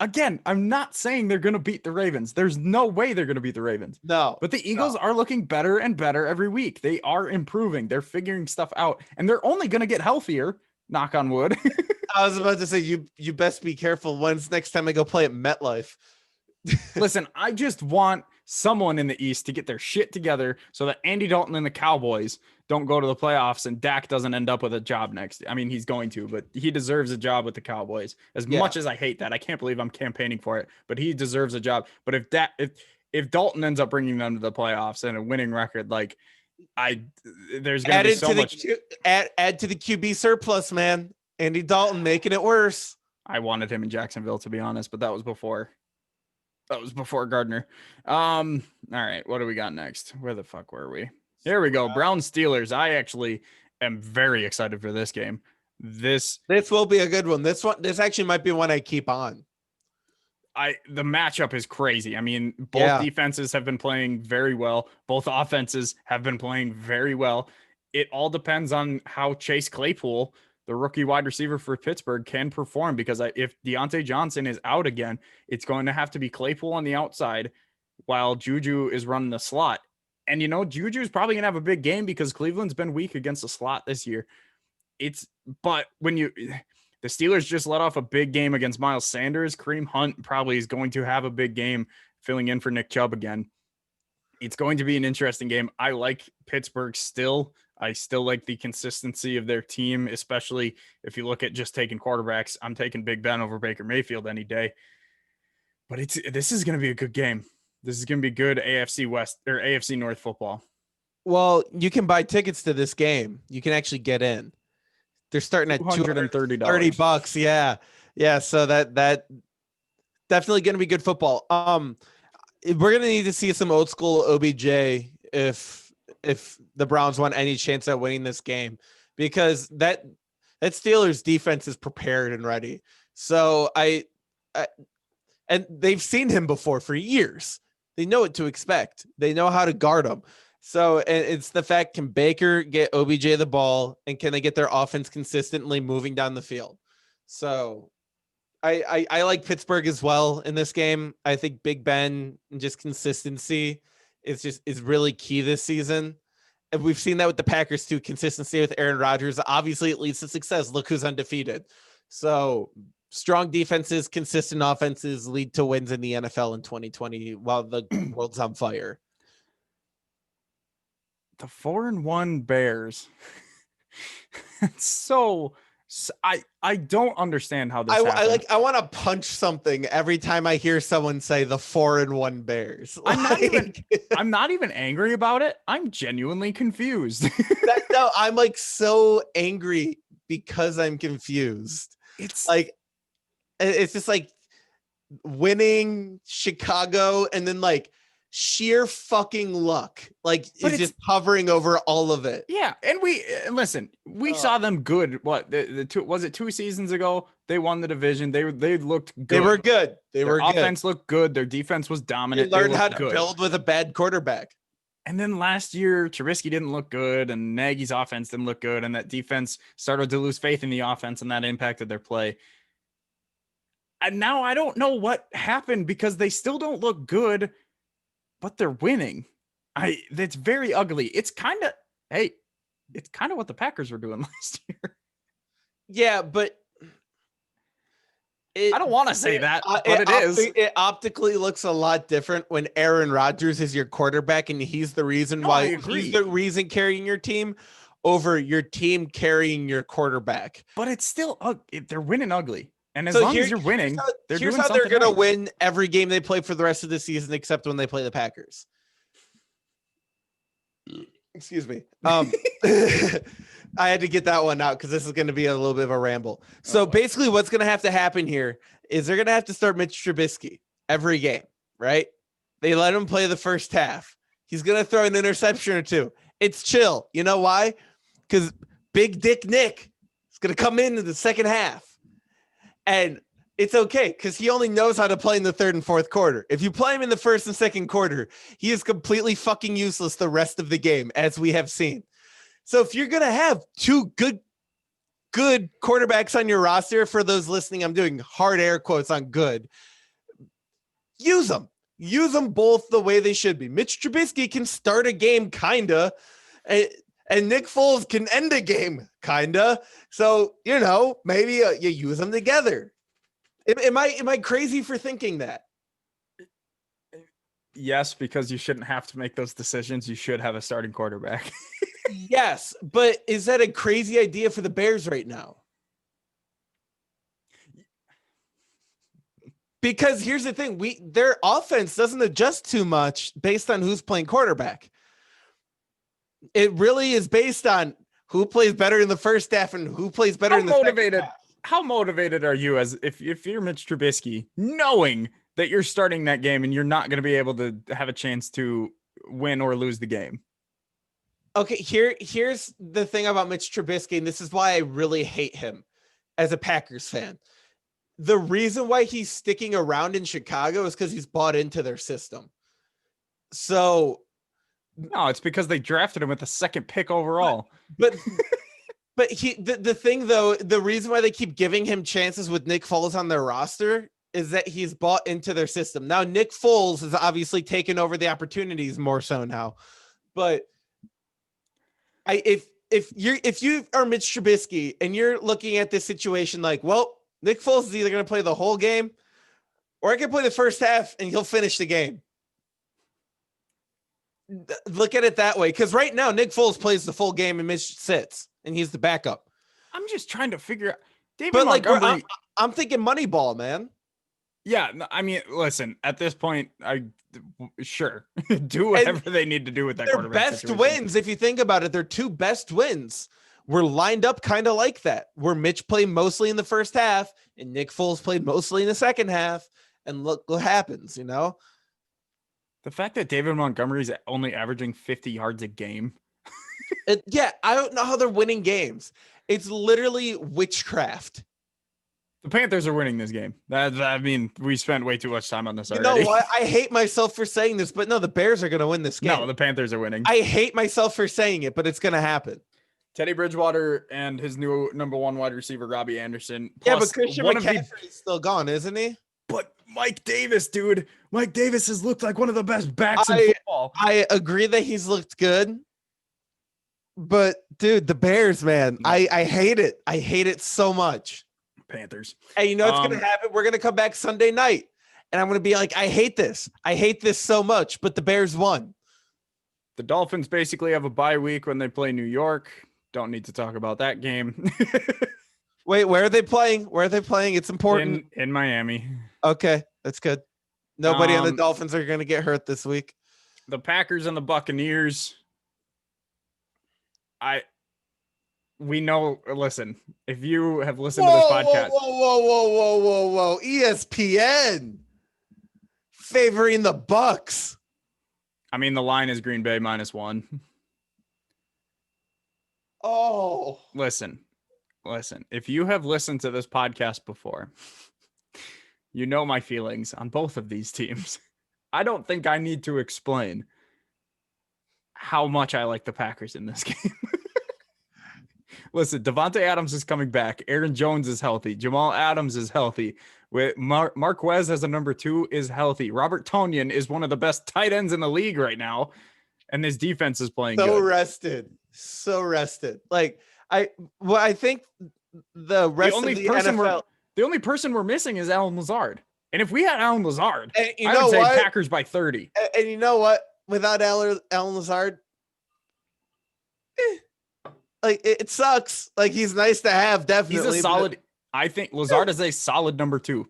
Again, I'm not saying they're going to beat the Ravens. There's no way they're going to beat the Ravens. No. But the Eagles are looking better and better every week. They are improving. They're figuring stuff out, and they're only going to get healthier. Knock on wood. I was about to say, you best be careful once next time I go play at MetLife. Listen, I just want someone in the East to get their shit together so that Andy Dalton and the Cowboys don't go to the playoffs and Dak doesn't end up with a job next. I mean, he's going to, but he deserves a job with the Cowboys. As much as I hate that, I can't believe I'm campaigning for it, but he deserves a job. But if Dalton ends up bringing them to the playoffs and a winning record, like there's going to be so much. Add to the QB surplus, man. Andy Dalton making it worse. I wanted him in Jacksonville, to be honest, but that was before Gardner. All right, what do we got next? Where the fuck were we? Here we go. Browns Steelers. I actually am very excited for this game. This will be a good one. This actually might be one I keep on. The matchup is crazy. I mean, both defenses have been playing very well. Both offenses have been playing very well. It all depends on how Chase Claypool, the rookie wide receiver for Pittsburgh, can perform, because if Deontay Johnson is out again, it's going to have to be Claypool on the outside while Juju is running the slot. And, Juju is probably going to have a big game because Cleveland's been weak against the slot this year. But when the Steelers just let off a big game against Miles Sanders, Kareem Hunt probably is going to have a big game filling in for Nick Chubb again. It's going to be an interesting game. I like Pittsburgh still. I still like the consistency of their team, especially if you look at just taking quarterbacks. I'm taking Big Ben over Baker Mayfield any day. But this is going to be a good game. This is going to be good AFC West or AFC North football. Well, you can buy tickets to this game. You can actually get in. They're starting at $230. Yeah. Yeah. So that definitely going to be good football. We're going to need to see some old school OBJ if the Browns want any chance at winning this game, because that Steelers defense is prepared and ready. So and they've seen him before for years. They know what to expect. They know how to guard him. So, and it's the fact, can Baker get OBJ the ball, and can they get their offense consistently moving down the field? So I like Pittsburgh as well in this game. I think Big Ben and just consistency is really key this season. And we've seen that with the Packers too. Consistency with Aaron Rodgers. Obviously it leads to success. Look who's undefeated. So strong defenses, consistent offenses lead to wins in the NFL in 2020 while the world's on fire. The 4-1 Bears. So I don't understand how this happened. I want to punch something every time I hear someone say the 4-1 Bears. I'm not even angry about it. I'm genuinely confused. No, I'm like so angry because I'm confused. It's just like winning Chicago and then like sheer fucking luck, like it's just hovering over all of it. Yeah, and we saw them good. What was it 2 seasons ago? They won the division. They looked good. They were good. Their offense looked good. Their defense was dominant. They learned how to build with a bad quarterback. And then last year, Trubisky didn't look good, and Nagy's offense didn't look good, and that defense started to lose faith in the offense, and that impacted their play. And now I don't know what happened, because they still don't look good, but they're winning. That's very ugly. It's kind of what the Packers were doing last year. Yeah, but I don't want to say that, but it is. It optically looks a lot different when Aaron Rodgers is your quarterback and he's the reason he's the reason carrying your team over your team carrying your quarterback. But it's still they're winning ugly. And as long as you're winning, they're going to win every game they play for the rest of the season, except when they play the Packers. Excuse me. I had to get that one out because this is going to be a little bit of a ramble. So basically what's going to have to happen here is they're going to have to start Mitch Trubisky every game, right? They let him play the first half. He's going to throw an interception or two. It's chill. You know why? Because Big Dick Nick is going to come into the second half. And it's okay because he only knows how to play in the third and fourth quarter. If you play him in the first and second quarter, he is completely fucking useless the rest of the game, as we have seen. So if you're going to have two good quarterbacks on your roster, for those listening, I'm doing hard air quotes on good. Use them. Use them both the way they should be. Mitch Trubisky can start a game, kinda, and Nick Foles can end a game, kinda. So, maybe you use them together. Am I crazy for thinking that? Yes, because you shouldn't have to make those decisions. You should have a starting quarterback. Yes, but is that a crazy idea for the Bears right now? Because here's the thing, their offense doesn't adjust too much based on who's playing quarterback. It really is based on who plays better in the first half and who plays better in the second half. How motivated are you as if you're Mitch Trubisky, knowing that you're starting that game and you're not going to be able to have a chance to win or lose the game? Okay, here's the thing about Mitch Trubisky, and this is why I really hate him as a Packers fan. The reason why he's sticking around in Chicago is because he's bought into their system. So no, it's because they drafted him with the second pick overall. But the thing though, the reason why they keep giving him chances with Nick Foles on their roster is that he's bought into their system. Now Nick Foles has obviously taken over the opportunities more so now, but if you are Mitch Trubisky and you're looking at this situation like, well, Nick Foles is either going to play the whole game or I can play the first half and he'll finish the game. Look at it that way. Because right now, Nick Foles plays the full game and Mitch sits and he's the backup. I'm just trying to figure out. David Montgomery, I'm thinking Moneyball, man. Yeah. I mean, listen, at this point, sure. Do whatever they need to do with that quarterback. Their best wins, if you think about it, their two best wins were lined up kind of like that, where Mitch played mostly in the first half and Nick Foles played mostly in the second half. And look what happens, The fact that David Montgomery is only averaging 50 yards a game. I don't know how they're winning games. It's literally witchcraft. The Panthers are winning this game. We spent way too much time on this already. You know what? I hate myself for saying this, but no, the Bears are going to win this game. No, the Panthers are winning. I hate myself for saying it, but it's going to happen. Teddy Bridgewater and his new number one wide receiver, Robbie Anderson. Yeah, but Christian McCaffrey's still gone, isn't he? But Mike Davis, dude. Mike Davis has looked like one of the best backs in football. I agree that he's looked good. But, dude, the Bears, man, I hate it. I hate it so much. Panthers. Hey, you know what's going to happen? We're going to come back Sunday night, and I'm going to be like, I hate this. I hate this so much, but the Bears won. The Dolphins basically have a bye week when they play New York. Don't need to talk about that game. Wait, where are they playing? Where are they playing? It's important. In Miami. Okay, that's good. Nobody on the Dolphins are going to get hurt this week. The Packers and the Buccaneers. We know, listen, if you have listened to this podcast. Whoa. ESPN favoring the Bucs. I mean, the line is Green Bay -1. Oh. Listen. If you have listened to this podcast before, you know my feelings on both of these teams. I don't think I need to explain how much I like the Packers in this game. Listen, Devontae Adams is coming back. Aaron Jones is healthy. Jamal Adams is healthy. With Marquez as a number 2 is healthy. Robert Tonyan is one of the best tight ends in the league right now. And his defense is playing good. So rested. Like, I think the rest of the NFL. The only person we're missing is Allen Lazard. And if we had Allen Lazard, I would say Packers by 30. And you know what? Without Allen Lazard, like it sucks. Like he's nice to have, definitely. He's a solid. I think Lazard is a solid number 2.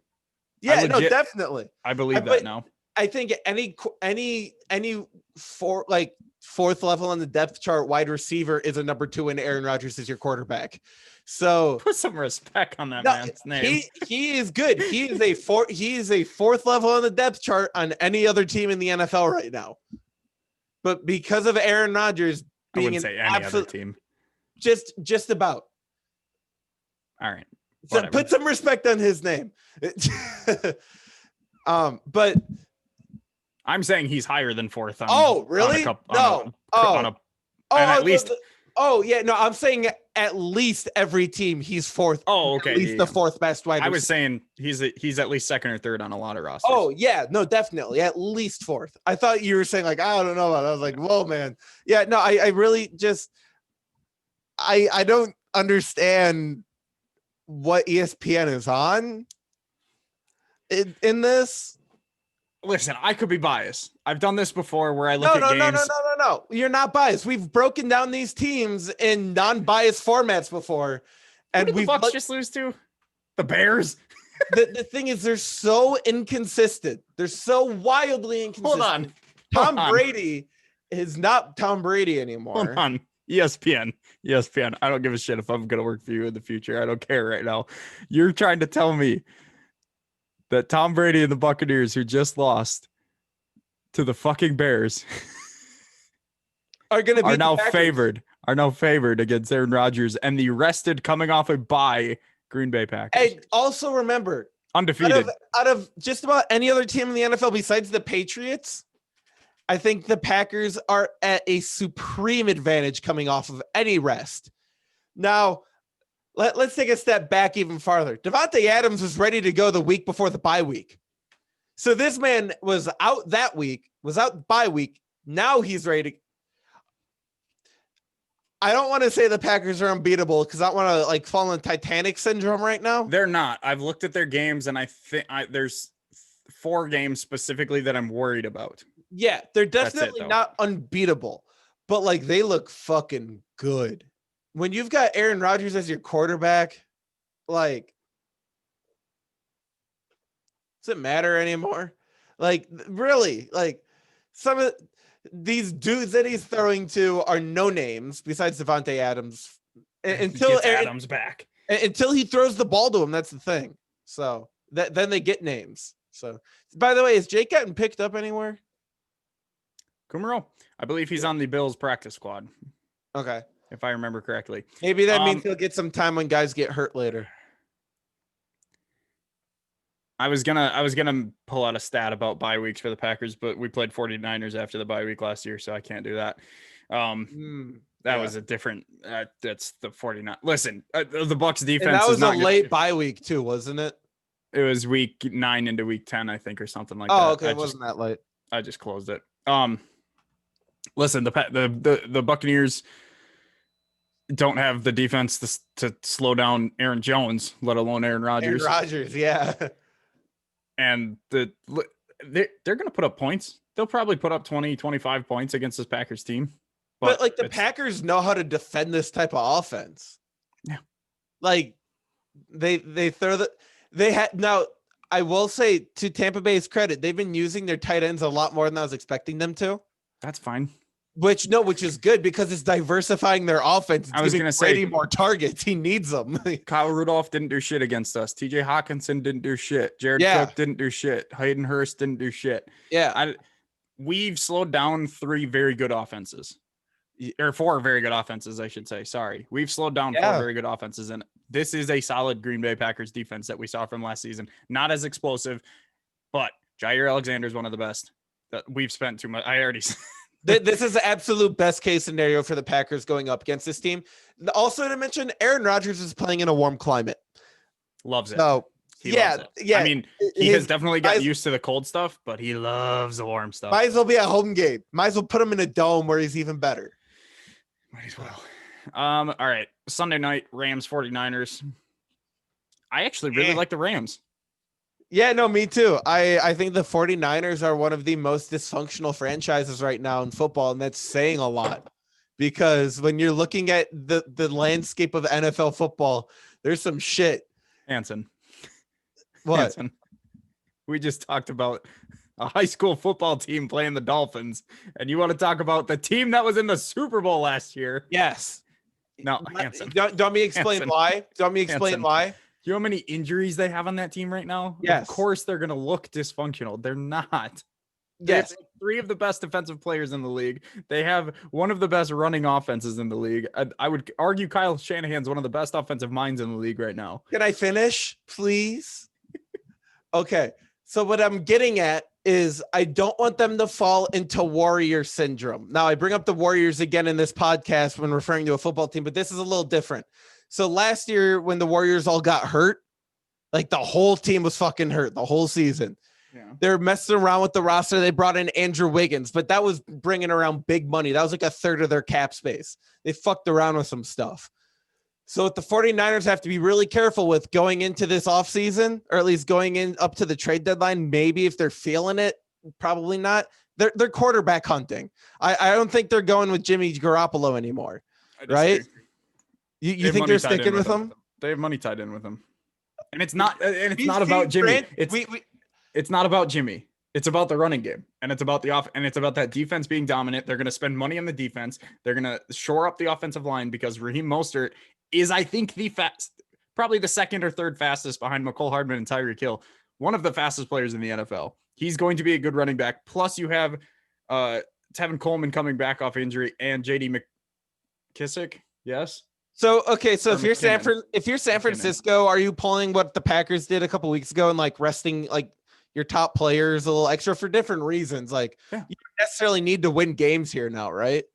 Yeah, no, definitely. I believe that now. I think any fourth level on the depth chart wide receiver is a number 2 and Aaron Rodgers is your quarterback. So put some respect on that man's name. He is good. He is a fourth level on the depth chart on any other team in the NFL right now. But because of Aaron Rodgers being I wouldn't say any other team. Just about. All right. So put some respect on his name. But I'm saying he's higher than fourth. Really? I'm saying at least every team he's fourth. Oh, okay. At least the fourth best wide receiver. I was saying he's at least second or third on a lot of rosters. Oh yeah, no, definitely at least fourth. I thought you were saying like I don't know. I was like, whoa, man. Yeah, no, I really just I don't understand what ESPN is on in this. Listen, I could be biased. I've done this before where I look at games. No. You're not biased. We've broken down these teams in non-biased formats before. And the Bucs just lose to? The Bears? The thing is, they're so inconsistent. They're so wildly inconsistent. Hold on. Tom Brady is not Tom Brady anymore. Hold on. ESPN. I don't give a shit if I'm going to work for you in the future. I don't care right now. You're trying to tell me that Tom Brady and the Buccaneers, who just lost to the fucking Bears, are now favored against Aaron Rodgers and the rested coming off a bye Green Bay Packers. Hey, also remember, undefeated out of just about any other team in the NFL besides the Patriots, I think the Packers are at a supreme advantage coming off of any rest. Now, let's take a step back even farther. Davante Adams was ready to go the week before the bye week. So this man was out that week, was out bye week. Now he's ready to. I don't want to say the Packers are unbeatable because I don't want to fall in Titanic syndrome right now. They're not. I've looked at their games and I think there's 4 games specifically that I'm worried about. Yeah, they're definitely not unbeatable, but they look fucking good. When you've got Aaron Rodgers as your quarterback, does it matter anymore? Really, some of these dudes that he's throwing to are no names besides Davante Adams. Until Adams back, until he throws the ball to him, that's the thing. So then they get names. So, by the way, is Jake getting picked up anywhere? Kumaro, I believe he's on the Bills practice squad. Okay. If I remember correctly. Maybe that means he'll get some time when guys get hurt later. I was gonna pull out a stat about bye weeks for the Packers, but we played 49ers after the bye week last year, so I can't do that. That was a different that's the 49. Listen, the Bucs defense and that was is not a late bye week too, wasn't it? It was week 9 into week 10, I think, or something like that. Oh, okay, it wasn't that late. I just closed it. Listen, the Buccaneers don't have the defense to slow down Aaron Jones, let alone Aaron Rodgers. Yeah. And they're going to put up points. They'll probably put up 20, 25 points against this Packers team. But the Packers know how to defend this type of offense. Yeah. They throw now I will say to Tampa Bay's credit, they've been using their tight ends a lot more than I was expecting them to. That's fine. Which is good because it's diversifying their offense. I was going to say more targets. He needs them. Kyle Rudolph didn't do shit against us. TJ Hawkinson didn't do shit. Jared Cook didn't do shit. Hayden Hurst didn't do shit. Yeah. We've slowed down 3 very good offenses. Or 4 very good offenses, I should say. Sorry. We've slowed down 4 very good offenses. And this is a solid Green Bay Packers defense that we saw from last season. Not as explosive, but Jair Alexander is one of the best that we've spent too much. I already said. This is the absolute best case scenario for the Packers going up against this team. Also to mention, Aaron Rodgers is playing in a warm climate. Loves it. So, loves it. Yeah. I mean, he has definitely gotten used to the cold stuff, but he loves the warm stuff. Might as well be a home game. Might as well put him in a dome where he's even better. Might as well. All right. Sunday night, Rams 49ers. I actually really like the Rams. Yeah, no, me too. I think the 49ers are one of the most dysfunctional franchises right now in football, and that's saying a lot because when you're looking at the landscape of NFL football, there's some shit. Hanson. What? Hanson. We just talked about a high school football team playing the Dolphins, and you want to talk about the team that was in the Super Bowl last year. Yes. No, Hansen. Don't me explain Hansen. why. Don't me explain Hansen. why. You know how many injuries they have on that team right now? Yes. Of course they're going to look dysfunctional. They're not. They Yes. have 3 of the best defensive players in the league. They have one of the best running offenses in the league. I would argue Kyle Shanahan's one of the best offensive minds in the league right now. Can I finish, please? Okay. So what I'm getting at is I don't want them to fall into Warrior syndrome. Now, I bring up the Warriors again in this podcast when referring to a football team, but this is a little different. So last year when the Warriors all got hurt, like the whole team was fucking hurt the whole season. Yeah. They're messing around with the roster. They brought in Andrew Wiggins, but that was bringing around big money. That was like a third of their cap space. They fucked around with some stuff. So what the 49ers have to be really careful with going into this offseason, or at least going in up to the trade deadline, maybe if they're feeling it, probably not. They're quarterback hunting. I don't think they're going with Jimmy Garoppolo anymore, right? You think they're sticking with them? They have money tied in with them. And it's not about Jimmy. It's not about Jimmy. It's about the running game, and it's about the off, and it's about that defense being dominant. They're going to spend money on the defense. They're going to shore up the offensive line because Raheem Mostert is, I think, probably the second or third fastest behind McCole Hardman and Tyreek Hill. One of the fastest players in the NFL. He's going to be a good running back. Plus, you have Tevin Coleman coming back off injury and J.D. McKissick. Yes. So okay, so if you're San Francisco, are you pulling what the Packers did a couple weeks ago and like resting like your top players a little extra for different reasons? Like you don't necessarily need to win games here now, right?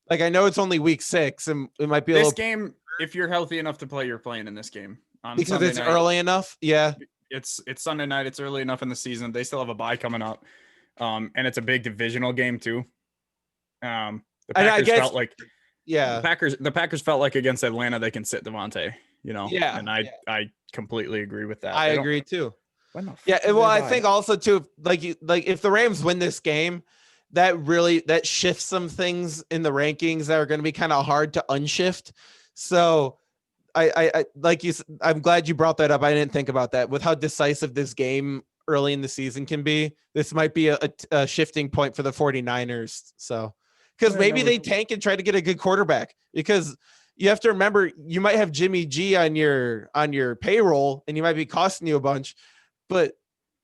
Like I know it's only week 6 and it might be a little game. If you're healthy enough to play, you're playing in this game on because Sunday it's night. Early enough. Yeah, it's Sunday night. It's early enough in the season. They still have a bye coming up, and it's a big divisional game too. The Packers felt like. Yeah, the Packers felt like against Atlanta they can sit Devontae, Yeah, and I completely agree with that. I agree too. Yeah, well, I think also too, like if the Rams win this game, that shifts some things in the rankings that are going to be kind of hard to unshift. So, I like you. I'm glad you brought that up. I didn't think about that with how decisive this game early in the season can be. This might be a shifting point for the 49ers. So. Because maybe they tank and try to get a good quarterback, because you have to remember you might have Jimmy G on your payroll and you might be costing you a bunch, but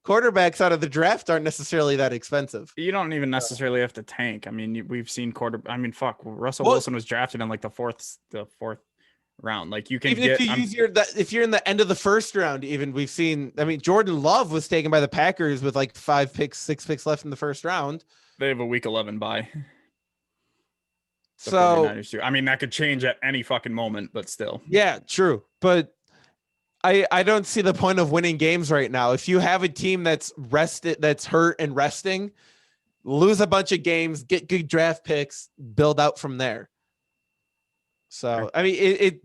quarterbacks out of the draft aren't necessarily that expensive. You don't even necessarily have to tank. I mean, we've seen Russell Wilson was drafted in like the fourth round. Like you can even if you're in the end of the first round, even we've seen. I mean, Jordan Love was taken by the Packers with like 6 picks left in the first round. They have a week 11 bye. So I mean, that could change at any fucking moment, but still. Yeah, true. But I don't see the point of winning games right now. If you have a team that's hurt and resting, lose a bunch of games, get good draft picks, build out from there. So I mean,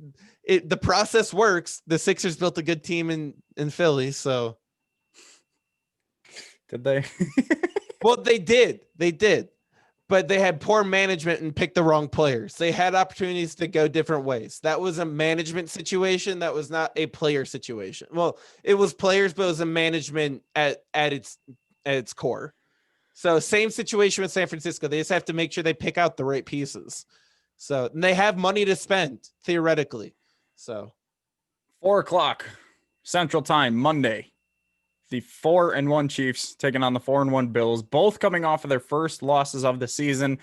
the process works. The Sixers built a good team in Philly, so did they? Well, they did. But they had poor management and picked the wrong players. They had opportunities to go different ways. That was a management situation. That was not a player situation. Well, it was players, but it was a management at its core. So same situation with San Francisco. They just have to make sure they pick out the right pieces. So and they have money to spend theoretically. So 4:00 Central Time, Monday. The 4-1 Chiefs taking on the 4-1 Bills, both coming off of their first losses of the season.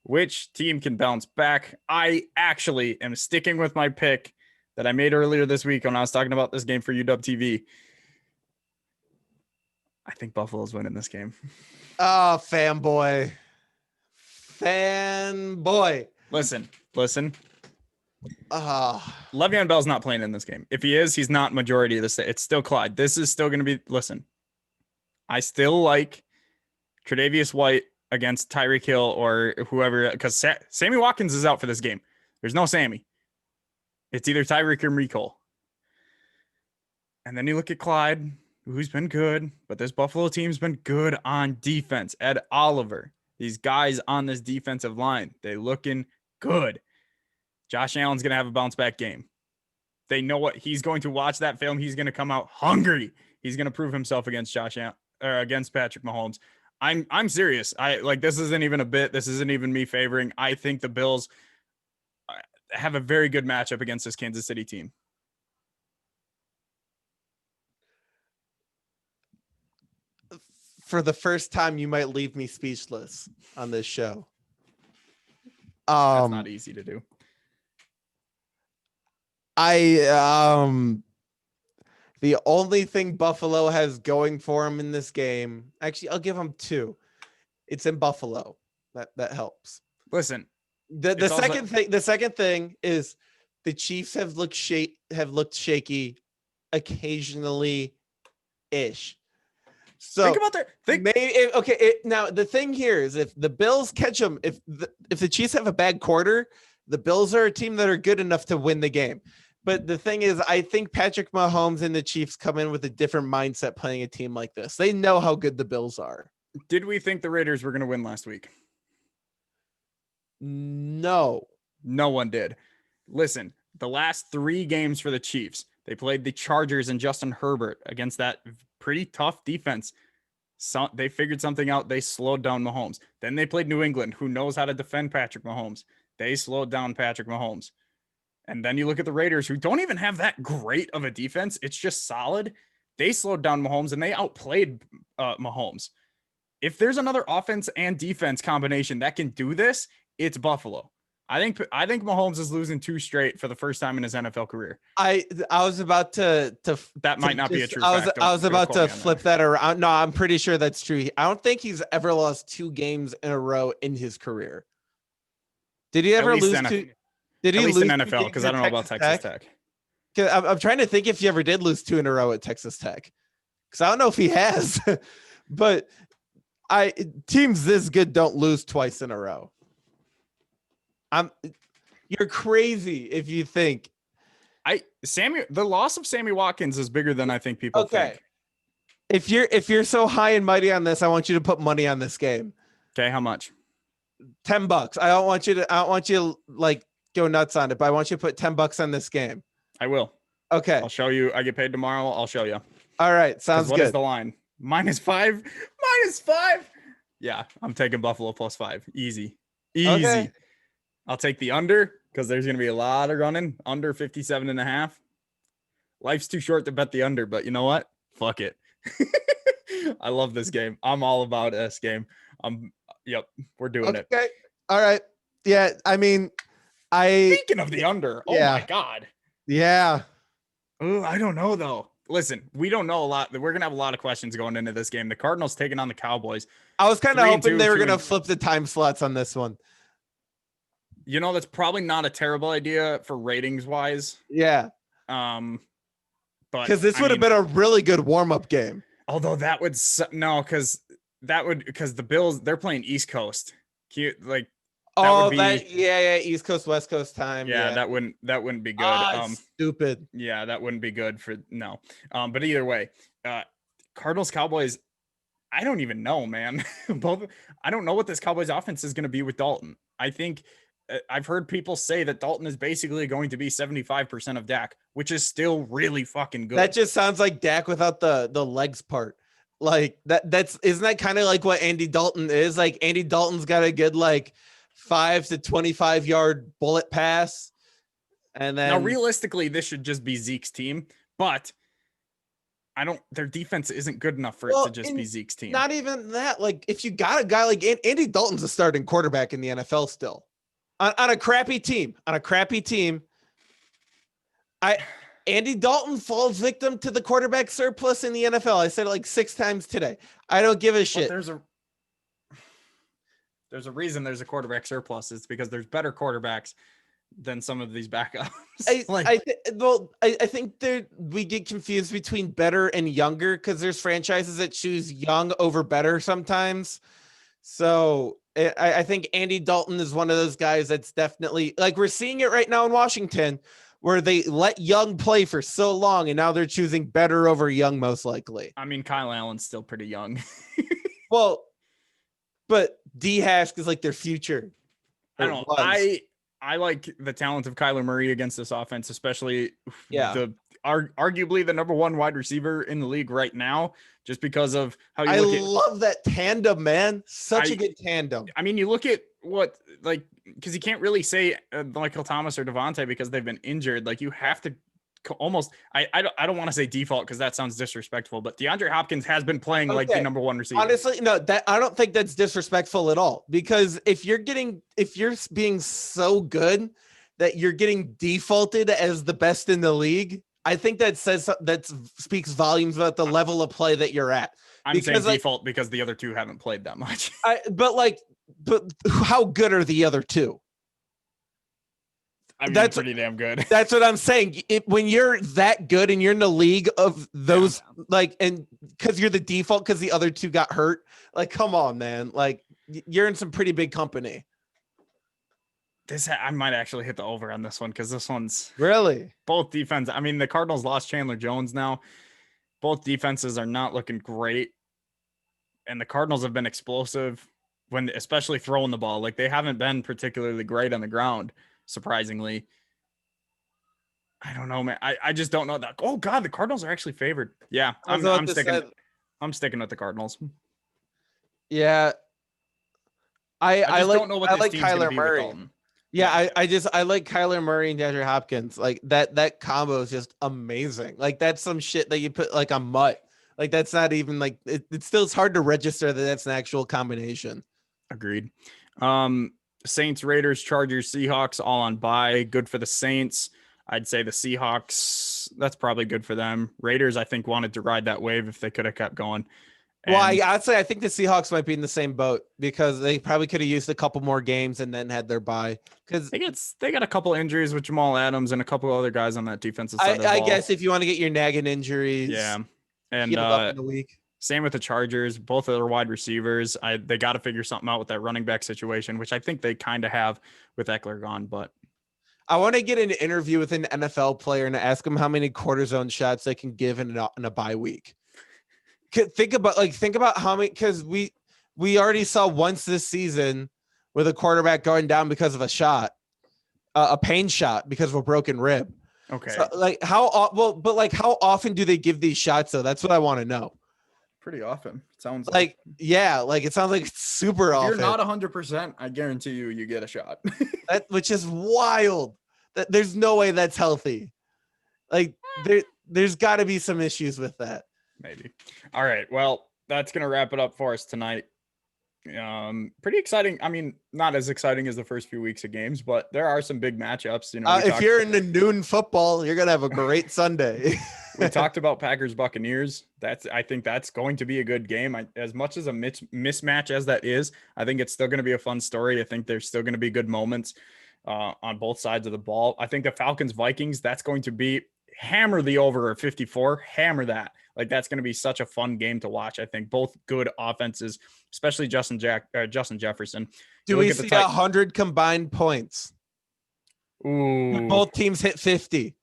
Which team can bounce back? I actually am sticking with my pick that I made earlier this week when I was talking about this game for UW TV. I think Buffalo's winning this game. Oh, fanboy. Listen. Le'Veon Bell's not playing in this game. If he is, he's not majority of the state. It's still Clyde. This is still going to be. Listen, I still like Tre'Davious White against Tyreek Hill or whoever, because Sammy Watkins is out for this game. There's no Sammy. It's either Tyreek or Mecole. And then you look at Clyde, who's been good, but this Buffalo team's been good on defense. Ed Oliver, these guys on this defensive line, they looking good. Josh Allen's going to have a bounce back game. They know what he's going to watch that film. He's going to come out hungry. He's going to prove himself against against Patrick Mahomes. I'm serious. This isn't even a bit. This isn't even me favoring. I think the Bills have a very good matchup against this Kansas City team. For the first time, you might leave me speechless on this show. That's not easy to do. The only thing Buffalo has going for him in this game, actually, I'll give them 2. It's in Buffalo. That helps. Listen, the second thing is the Chiefs have looked shaky occasionally ish. So think about that. Now the thing here is if the Bills catch them, if the Chiefs have a bad quarter, the Bills are a team that are good enough to win the game. But the thing is, I think Patrick Mahomes and the Chiefs come in with a different mindset playing a team like this. They know how good the Bills are. Did we think the Raiders were going to win last week? No. No one did. Listen, the last 3 games for the Chiefs, they played the Chargers and Justin Herbert against that pretty tough defense. So they figured something out. They slowed down Mahomes. Then they played New England, who knows how to defend Patrick Mahomes. They slowed down Patrick Mahomes. And then you look at the Raiders, who don't even have that great of a defense. It's just solid. They slowed down Mahomes, and they outplayed Mahomes. If there's another offense and defense combination that can do this, it's Buffalo. I think Mahomes is losing 2 straight for the first time in his NFL career. I was about to that might not be a true fact. I was about to flip that around. No, I'm pretty sure that's true. I don't think he's ever lost 2 games in a row in his career. Did he ever lose 2? Did he at least lose in NFL? Because I don't know about Texas Tech. I'm trying to think if he ever did lose 2 in a row at Texas Tech. Because I don't know if he has. But teams this good don't lose twice in a row. You're crazy if you think the loss of Sammy Watkins is bigger than I think people think. If you're so high and mighty on this, I want you to put money on this game. Okay, how much? $10. I don't want you to like go nuts on it, but I want you to put $10 on this game. I will. Okay. I'll show you. I get paid tomorrow. I'll show you. All right. Sounds good. What is the line? -5? -5? Yeah, I'm taking Buffalo +5. Easy. Okay. I'll take the under because there's going to be a lot of running. Under 57.5. Life's too short to bet the under, but you know what? Fuck it. I love this game. I'm all about this game. Yep, we're doing it. Okay. All right. Yeah, I mean, Speaking of the under, oh my God. Yeah. Oh, I don't know though. Listen, we don't know a lot. We're gonna have a lot of questions going into this game. The Cardinals taking on the Cowboys. I was kind of hoping they were gonna flip the time slots on this one. You know, that's probably not a terrible idea for ratings wise. Yeah. But because this would have been a really good warm-up game. Although that would because the Bills, they're playing East Coast. Cute, like East Coast, West Coast time. Yeah, that wouldn't be good. Stupid. Yeah, that wouldn't be good for no. But either way, Cardinals, Cowboys, I don't even know, man. I don't know what this Cowboys offense is going to be with Dalton. I think I've heard people say that Dalton is basically going to be 75% of Dak, which is still really fucking good. That just sounds like Dak without the legs part. Like isn't that kind of like what Andy Dalton is? Like Andy Dalton's got a good 5 to 25 yard bullet pass. And then now realistically, this should just be Zeke's team, but their defense isn't good enough for it to just be Zeke's team. Not even that. Like if you got a guy like Andy Dalton's a starting quarterback in the NFL still. On a crappy team, Andy Dalton falls victim to the quarterback surplus in the NFL. I said it 6 times today. I don't give a shit. There's a reason there's a quarterback surplus. It's because there's better quarterbacks than some of these backups. I think we get confused between better and younger because there's franchises that choose young over better sometimes. So I think Andy Dalton is one of those guys that's definitely we're seeing it right now in Washington where they let young play for so long and now they're choosing better over young most likely. I mean, Kyle Allen's still pretty young. Well, but D-Hask is their future. I don't know. I like the talent of Kyler Murray against this offense, especially the arguably the number one wide receiver in the league right now, just because of how you I look at. love that tandem, man. Such a good tandem. I mean, you look at what, like, because you can't really say Michael Thomas or Devontae because they've been injured. Like, you have to almost, I don't want to say default because that sounds disrespectful, but DeAndre Hopkins has been playing like the number one receiver. Honestly, no, that I don't think that's disrespectful at all, because if you're being so good that you're getting defaulted as the best in the league, I think that speaks volumes about the level of play that you're at. I'm saying default because the other two haven't played that much. But how good are the other two? I mean, that's pretty damn good. That's what I'm saying. When you're that good and you're in the league of those, and because you're the default because the other two got hurt, like, come on, man. Like, you're in some pretty big company. I might actually hit the over on this one because this one's really both defense. I mean, the Cardinals lost Chandler Jones now. Both defenses are not looking great. And the Cardinals have been explosive especially throwing the ball. Like, they haven't been particularly great on the ground. Surprisingly, I don't know, man. I just don't know that. Oh God, the Cardinals are actually favored. Yeah, I'm sticking with the Cardinals. Yeah, I don't know what I this like team's Kyler gonna be with Murray. Dalton. Yeah, I like Kyler Murray and DeAndre Hopkins. Like that combo is just amazing. Like, that's some shit that you put like a mutt. Like, that's not even like it's still, it's hard to register that that's an actual combination. Agreed. Saints, Raiders, Chargers, Seahawks, all on bye. Good for the Saints. I'd say the Seahawks, that's probably good for them. Raiders, I think, wanted to ride that wave if they could have kept going. Well, I'd say I think the Seahawks might be in the same boat because they probably could have used a couple more games and then had their bye. Because they got a couple injuries with Jamal Adams and a couple other guys on that defensive side of the ball. I guess if you want to get your nagging injuries, yeah, and healed up in the week. Same with the Chargers. Both of their wide receivers, they got to figure something out with that running back situation, which I think they kind of have with Eckler gone. But I want to get an interview with an NFL player and ask them how many cortisone shots they can give in a bye week. Think about how many, because we already saw once this season with a quarterback going down because of a pain shot because of a broken rib. Okay. So, how often do they give these shots though? That's what I want to know. Pretty often. Sounds like it sounds like it's super often. You're not 100%. I guarantee you get a shot. Which is wild. That there's no way that's healthy. Like, there's got to be some issues with that. Maybe. All right. Well, that's gonna wrap it up for us tonight. Pretty exciting. I mean, not as exciting as the first few weeks of games, but there are some big matchups. You know, if you're into noon football, you're gonna have a great Sunday. We talked about Packers Buccaneers. I think that's going to be a good game. As much as a mismatch as that is, I think it's still going to be a fun story. I think there's still going to be good moments on both sides of the ball. I think the Falcons Vikings, that's going to be hammer the over at 54. Hammer that. Like, that's going to be such a fun game to watch. I think both good offenses, especially Justin Jefferson. Do we see 100 combined points? Ooh. Both teams hit 50.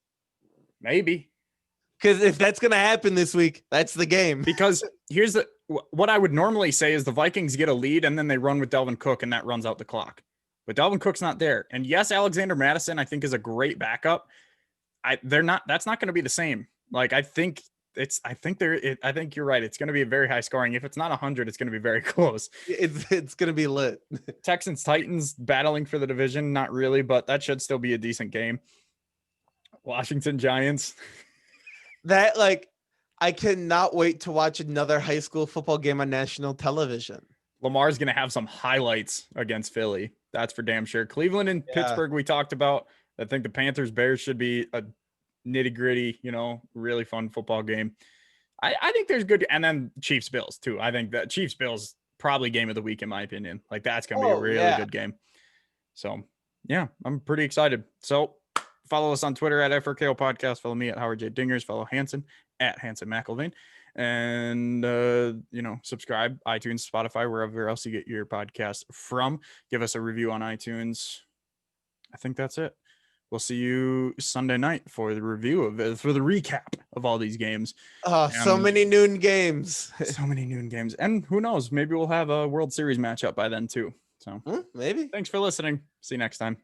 Maybe. Because if that's going to happen this week, that's the game. Because here's what I would normally say is the Vikings get a lead and then they run with Dalvin Cook and that runs out the clock. But Dalvin Cook's not there. And yes, Alexander Madison, I think, is a great backup. That's not going to be the same. Like, I think you're right. It's going to be a very high scoring. If it's not 100, it's going to be very close. It's going to be lit. Texans Titans battling for the division. Not really, but that should still be a decent game. Washington Giants. That, I cannot wait to watch another high school football game on national television. Lamar's going to have some highlights against Philly. That's for damn sure. Cleveland and Pittsburgh, we talked about. I think the Panthers Bears should be a nitty gritty, really fun football game. I think there's good. And then Chiefs Bills too. I think that Chiefs Bills probably game of the week in my opinion. Like, that's going to be a really good game. So yeah, I'm pretty excited. So follow us on Twitter at FRKO Podcast. Follow me at Howard J. Dingers. Follow Hanson at Hanson McElvain. And, subscribe, iTunes, Spotify, wherever else you get your podcast from. Give us a review on iTunes. I think that's it. We'll see you Sunday night for the recap of all these games. So many noon games. So many noon games. And who knows, maybe we'll have a World Series matchup by then too. So maybe. Thanks for listening. See you next time.